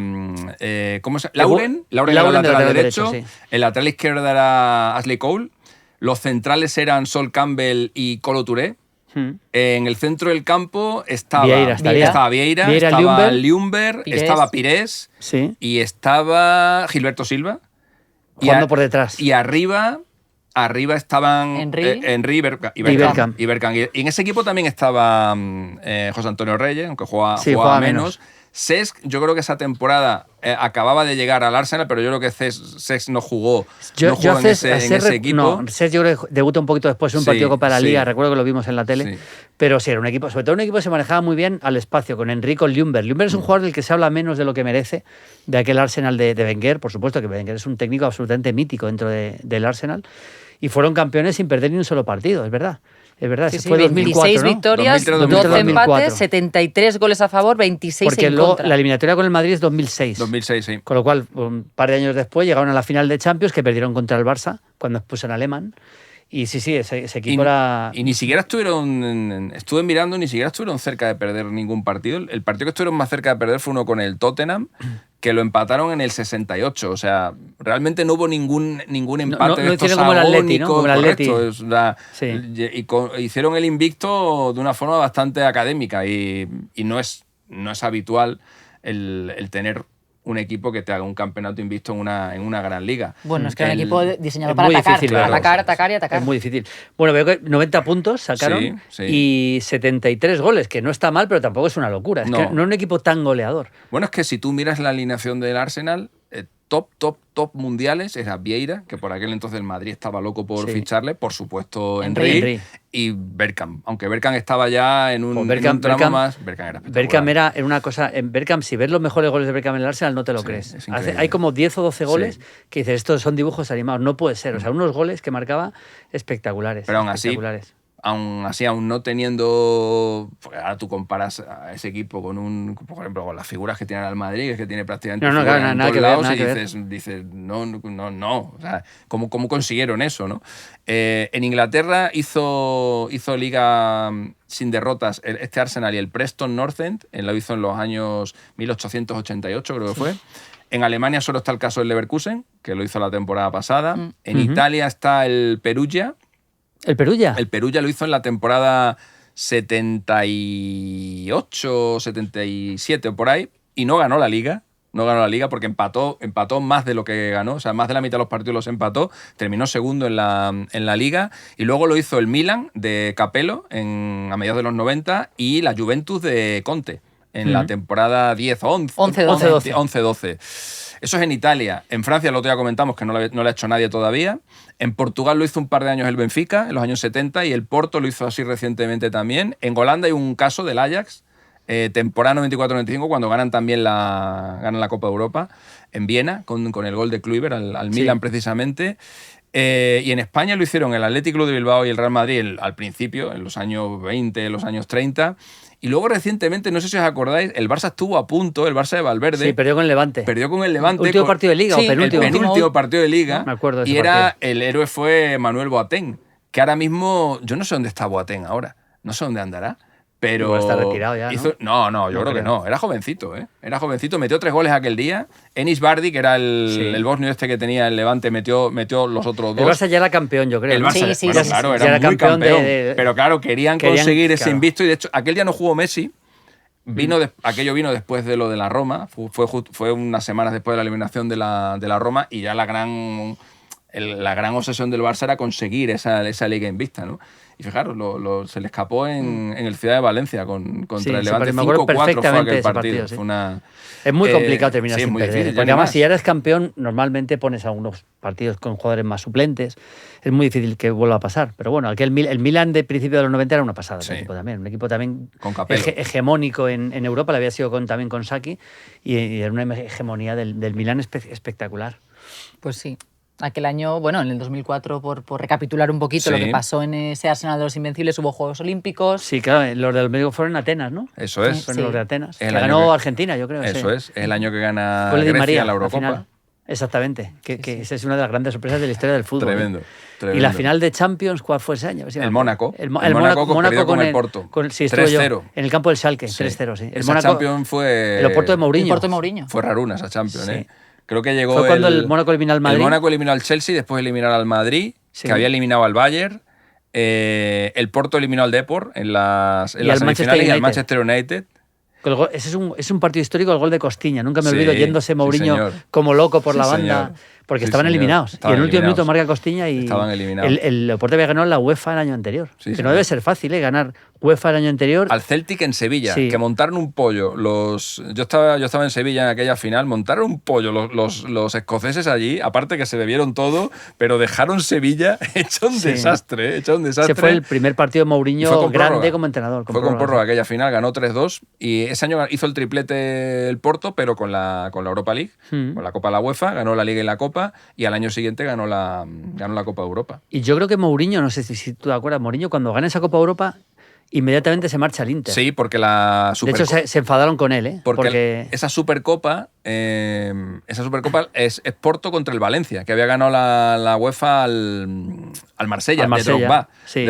¿cómo se llama? Lauren era el lateral derecho, sí. El lateral izquierdo era Ashley Cole, los centrales eran Sol Campbell y Kolo Touré. En el centro del campo estaba Vieira, estaba Ljungberg, estaba Pires y estaba Gilberto Silva. Jugando por detrás. Y arriba estaban Henry y Bergkamp. Y en ese equipo también estaba José Antonio Reyes, aunque jugaba menos. Cesc, yo creo que esa temporada acababa de llegar al Arsenal, pero yo creo que Cesc no jugó en ese equipo. No, Cesc yo creo que debuta un poquito después en un partido de Copa de la Liga, recuerdo que lo vimos en la tele, pero sí, era un equipo, sobre todo un equipo que se manejaba muy bien al espacio, con Henry, con Ljungberg. Ljungberg es un jugador del que se habla menos de lo que merece, de aquel Arsenal de Wenger, por supuesto que Wenger es un técnico absolutamente mítico dentro del Arsenal, y fueron campeones sin perder ni un solo partido, es verdad. Es verdad, fue 2004, 26 victorias, 12 empates, 73 goles a favor, 26 Porque en luego contra. La eliminatoria con el Madrid es 2006. 2006, sí. Con lo cual, un par de años después, llegaron a la final de Champions, que perdieron contra el Barça, cuando expulsan a Lehmann. Y sí, ese equipo era... Y ni siquiera estuve mirando, ni siquiera estuvieron cerca de perder ningún partido. El partido que estuvieron más cerca de perder fue uno con el Tottenham, que lo empataron en el 68. O sea, realmente no hubo ningún empate de estos como el Atleti, ¿no? Como el Atleti. Hicieron el invicto de una forma bastante académica y no es habitual el tener un equipo que te haga un campeonato invicto en una gran liga. Bueno, es que era un equipo diseñado para atacar, difícil, atacar y atacar. Es muy difícil. Bueno, veo que 90 puntos sacaron y 73 goles, que no está mal, pero tampoco es una locura. Es que no es un equipo tan goleador. Bueno, es que si tú miras la alineación del Arsenal, top mundiales era Vieira, que por aquel entonces el Madrid estaba loco por ficharle, por supuesto Henry y Bergkamp. Aunque Bergkamp estaba ya en un tramo más, Bergkamp era espectacular. Bergkamp era una cosa, en Bergkamp, si ves los mejores goles de Bergkamp en el Arsenal, no te lo crees. Hay como 10 o 12 goles que dices, estos son dibujos animados, no puede ser. O sea, unos goles que marcaba espectaculares. Pero aún aún así, aún no teniendo... Porque ahora tú comparas a ese equipo con por ejemplo, con las figuras que tiene el Madrid, que tiene prácticamente en todos lados, y dices, no. O sea, ¿cómo consiguieron eso, no? En Inglaterra hizo liga sin derrotas este Arsenal y el Preston North End, lo hizo en los años 1888, creo que fue. En Alemania solo está el caso del Leverkusen, que lo hizo la temporada pasada. En Italia está el Perugia. ¿El Perugia? El Perugia lo hizo en la temporada 78, 77 o por ahí, y no ganó la Liga. No ganó la Liga porque empató más de lo que ganó, o sea, más de la mitad de los partidos los empató, terminó segundo en la Liga, y luego lo hizo el Milan de Capello a mediados de los 90 y la Juventus de Conte en la temporada 10 o 11. 11-12. Eso es en Italia. En Francia, el otro día comentamos que no le ha hecho nadie todavía. En Portugal lo hizo un par de años el Benfica, en los años 70, y el Porto lo hizo así recientemente también. En Holanda hay un caso del Ajax, temporada 94-95, cuando ganan la Copa de Europa, en Viena, con el gol de Kluivert al Milan precisamente. Y en España lo hicieron el Athletic Club de Bilbao y el Real Madrid al principio, en los años 20, los años 30. Y luego recientemente, no sé si os acordáis, el Barça estuvo a punto, el Barça de Valverde. Sí, perdió con el Levante. ¿Último partido de Liga o penúltimo? El penúltimo partido de Liga. No, me acuerdo de ese y el héroe fue Manuel Boateng, que ahora mismo, yo no sé dónde está Boateng ahora, no sé dónde andará. Pero igual está retirado ya, ¿no? Yo creo que no. Era jovencito, metió 3 goles aquel día. Enis Bardi, que era el bosnio que tenía el Levante, metió los otros 2. El Barça ya era campeón, yo creo. El Barça, sí, claro, era muy campeón. Pero claro, querían conseguir ese invicto, y de hecho, aquel día no jugó Messi. Aquello vino después de lo de la Roma. Fue unas semanas después de la eliminación de la Roma, y ya la gran obsesión del Barça era conseguir esa liga invicta, ¿no? Y fijaros, se le escapó en el Ciudad de Valencia contra el Levante. 5-4 fue aquel partido. Sí. Fue es muy complicado terminar sin perder. Difícil, porque además, si ya eres campeón, normalmente pones algunos partidos con jugadores más suplentes. Es muy difícil que vuelva a pasar. Pero bueno, el Milan de principio de los 90 era una pasada. Un equipo también con Capello. Hegemónico en Europa. Le había sido también con Saki. Y era una hegemonía del Milan espectacular. Pues sí. Aquel año, bueno, en el 2004, por recapitular un poquito lo que pasó en ese Arsenal de los Invencibles, hubo Juegos Olímpicos. Sí, claro, los de los médicos fueron en Atenas, ¿no? Eso es. Fueron los de Atenas. Que ganó Argentina, yo creo. Eso es el año que gana Grecia la Eurocopa. Exactamente, esa es una de las grandes sorpresas de la historia del fútbol. Tremendo. Y la final de Champions, ¿cuál fue ese año? El Mónaco. El Mónaco perdió con el Porto. Sí, 3-0. En el campo del Schalke, 3-0, sí. El Champions fue... El Oporto de Mourinho. Fue raruna esa Champions, sí. Creo que llegó. Fue cuando el Mónaco eliminó al Madrid. El Mónaco eliminó al Chelsea, después eliminó al Madrid, que había eliminado al Bayern. El Porto eliminó al Depor en las semifinales, y al Manchester United. Ese es un partido histórico, el gol de Costiña. Nunca me olvido yéndose Mourinho como loco por la banda. Porque estaban eliminados. Y en el último minuto marca Costiña y estaban eliminados. El Oporto había ganado la UEFA el año anterior. Que no debe ser fácil, ganar UEFA el año anterior. Al Celtic en Sevilla, que montaron un pollo. Yo estaba en Sevilla en aquella final, montaron un pollo los escoceses allí, aparte que se bebieron todo, pero dejaron Sevilla hecho un desastre. Ese fue el primer partido de Mourinho grande como entrenador. Fue con prórroga aquella final, ganó 3-2, y ese año hizo el triplete el Porto, pero con la Europa League, con la Copa de la UEFA, ganó la Liga y la Copa, y al año siguiente ganó la Copa de Europa. Y yo creo que Mourinho, no sé si tú te acuerdas, Mourinho cuando gana esa Copa de Europa inmediatamente se marcha al Inter. Sí, porque la Supercopa... De hecho, se enfadaron con él, ¿eh? Porque esa Supercopa es Porto contra el Valencia, que había ganado la UEFA al Marsella, de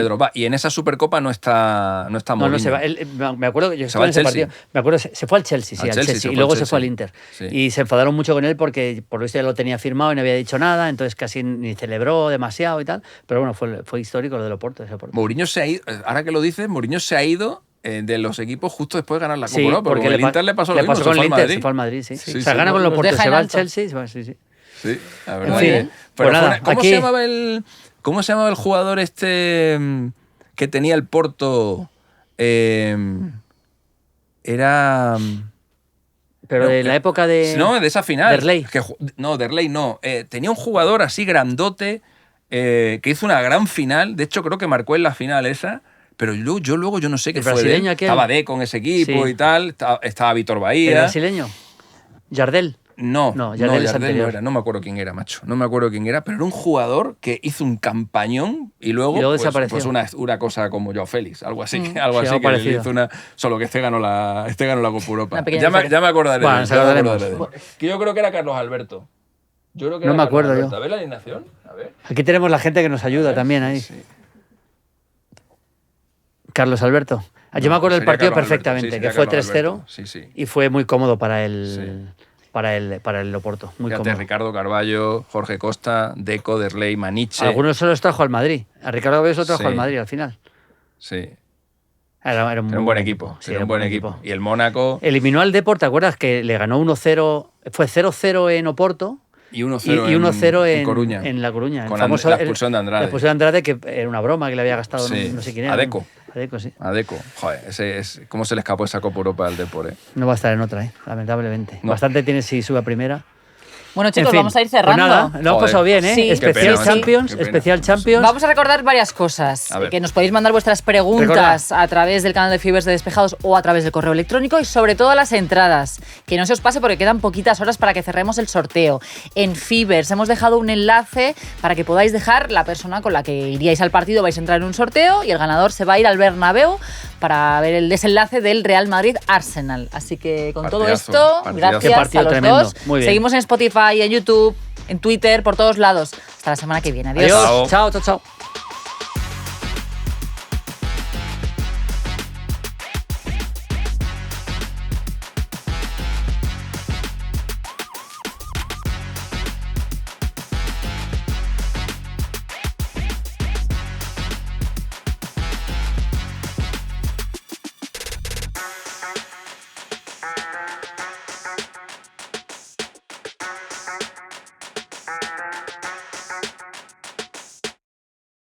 Drogba. Y en esa Supercopa no está Mourinho. No, se va. Me acuerdo que yo estaba en ese partido. Me acuerdo, se fue al Chelsea, al Chelsea, y luego se fue al Inter. Sí. Y se enfadaron mucho con él porque por lo visto ya lo tenía firmado y no había dicho nada, entonces casi ni celebró demasiado y tal. Pero bueno, fue histórico lo del Oporto. Mourinho se ha ido, ahora que lo dices, Mourinho se ha ido de los equipos justo después de ganar la Copa Europa, porque el Inter le pasó lo mismo, se fue al Madrid, sí. O sea, gana con el Oporto, se va al Chelsea, sí. Sí, la verdad. En fin, pero nada, ¿cómo se llamaba el jugador que tenía el Porto? Era... Pero de la época de... No, de esa final. Derlei. Derlei no. Tenía un jugador así grandote que hizo una gran final. De hecho, creo que marcó en la final esa. Pero yo luego no sé qué fue. Estaba con ese equipo y tal. Estaba Vítor Bahía. ¿El brasileño? Jardel. No, Jardel no era, no me acuerdo quién era, macho. No me acuerdo quién era, pero era un jugador que hizo un campañón y luego desapareció. Pues una cosa como Joao Félix, algo así, algo que le hizo solo que este ganó la Copa Europa. Ya me acordaré de él. Que yo creo que era Carlos Alberto. No me acuerdo yo. A ver la alineación. A ver. Aquí tenemos la gente que nos ayuda también ahí. Sí. Carlos Alberto. Yo me acuerdo del partido perfectamente, que fue 3-0 y fue muy cómodo para el Oporto. Muy cómodo. Ricardo Carballo, Jorge Costa, Deco, Derlei, Maniche. Algunos se los trajo al Madrid. A Ricardo Carballo se lo trajo al Madrid al final. Sí. Era un buen equipo. Sí, era un buen equipo. Y el Mónaco... Eliminó al Depor, ¿te acuerdas? Que le ganó 1-0, fue 0-0 en Oporto. Y 1-0 en Coruña. En La Coruña. Con la expulsión de Andrade. La expulsión de Andrade, que era una broma que le había gastado no sé quién era. A Deco. Sí. A Deco. Joder, ¿cómo se le escapó esa Copa Europa al Depor? No va a estar en otra, lamentablemente. No. Bastante tiene si sube a primera. Bueno, chicos, vamos a ir cerrando. Pues nada, lo hemos pasado bien, ¿eh? Sí. Especial Champions. Vamos a recordar varias cosas. Que nos podéis mandar vuestras preguntas a través del canal de Fibers de Despejados o a través del correo electrónico y sobre todo las entradas. Que no se os pase porque quedan poquitas horas para que cerremos el sorteo. En Fibers hemos dejado un enlace para que podáis dejar la persona con la que iríais al partido. Vais a entrar en un sorteo y el ganador se va a ir al Bernabéu para ver el desenlace del Real Madrid-Arsenal. Así que con todo esto, gracias a los dos. Seguimos en Spotify, en YouTube, en Twitter, por todos lados. Hasta la semana que viene. Adiós. Chao.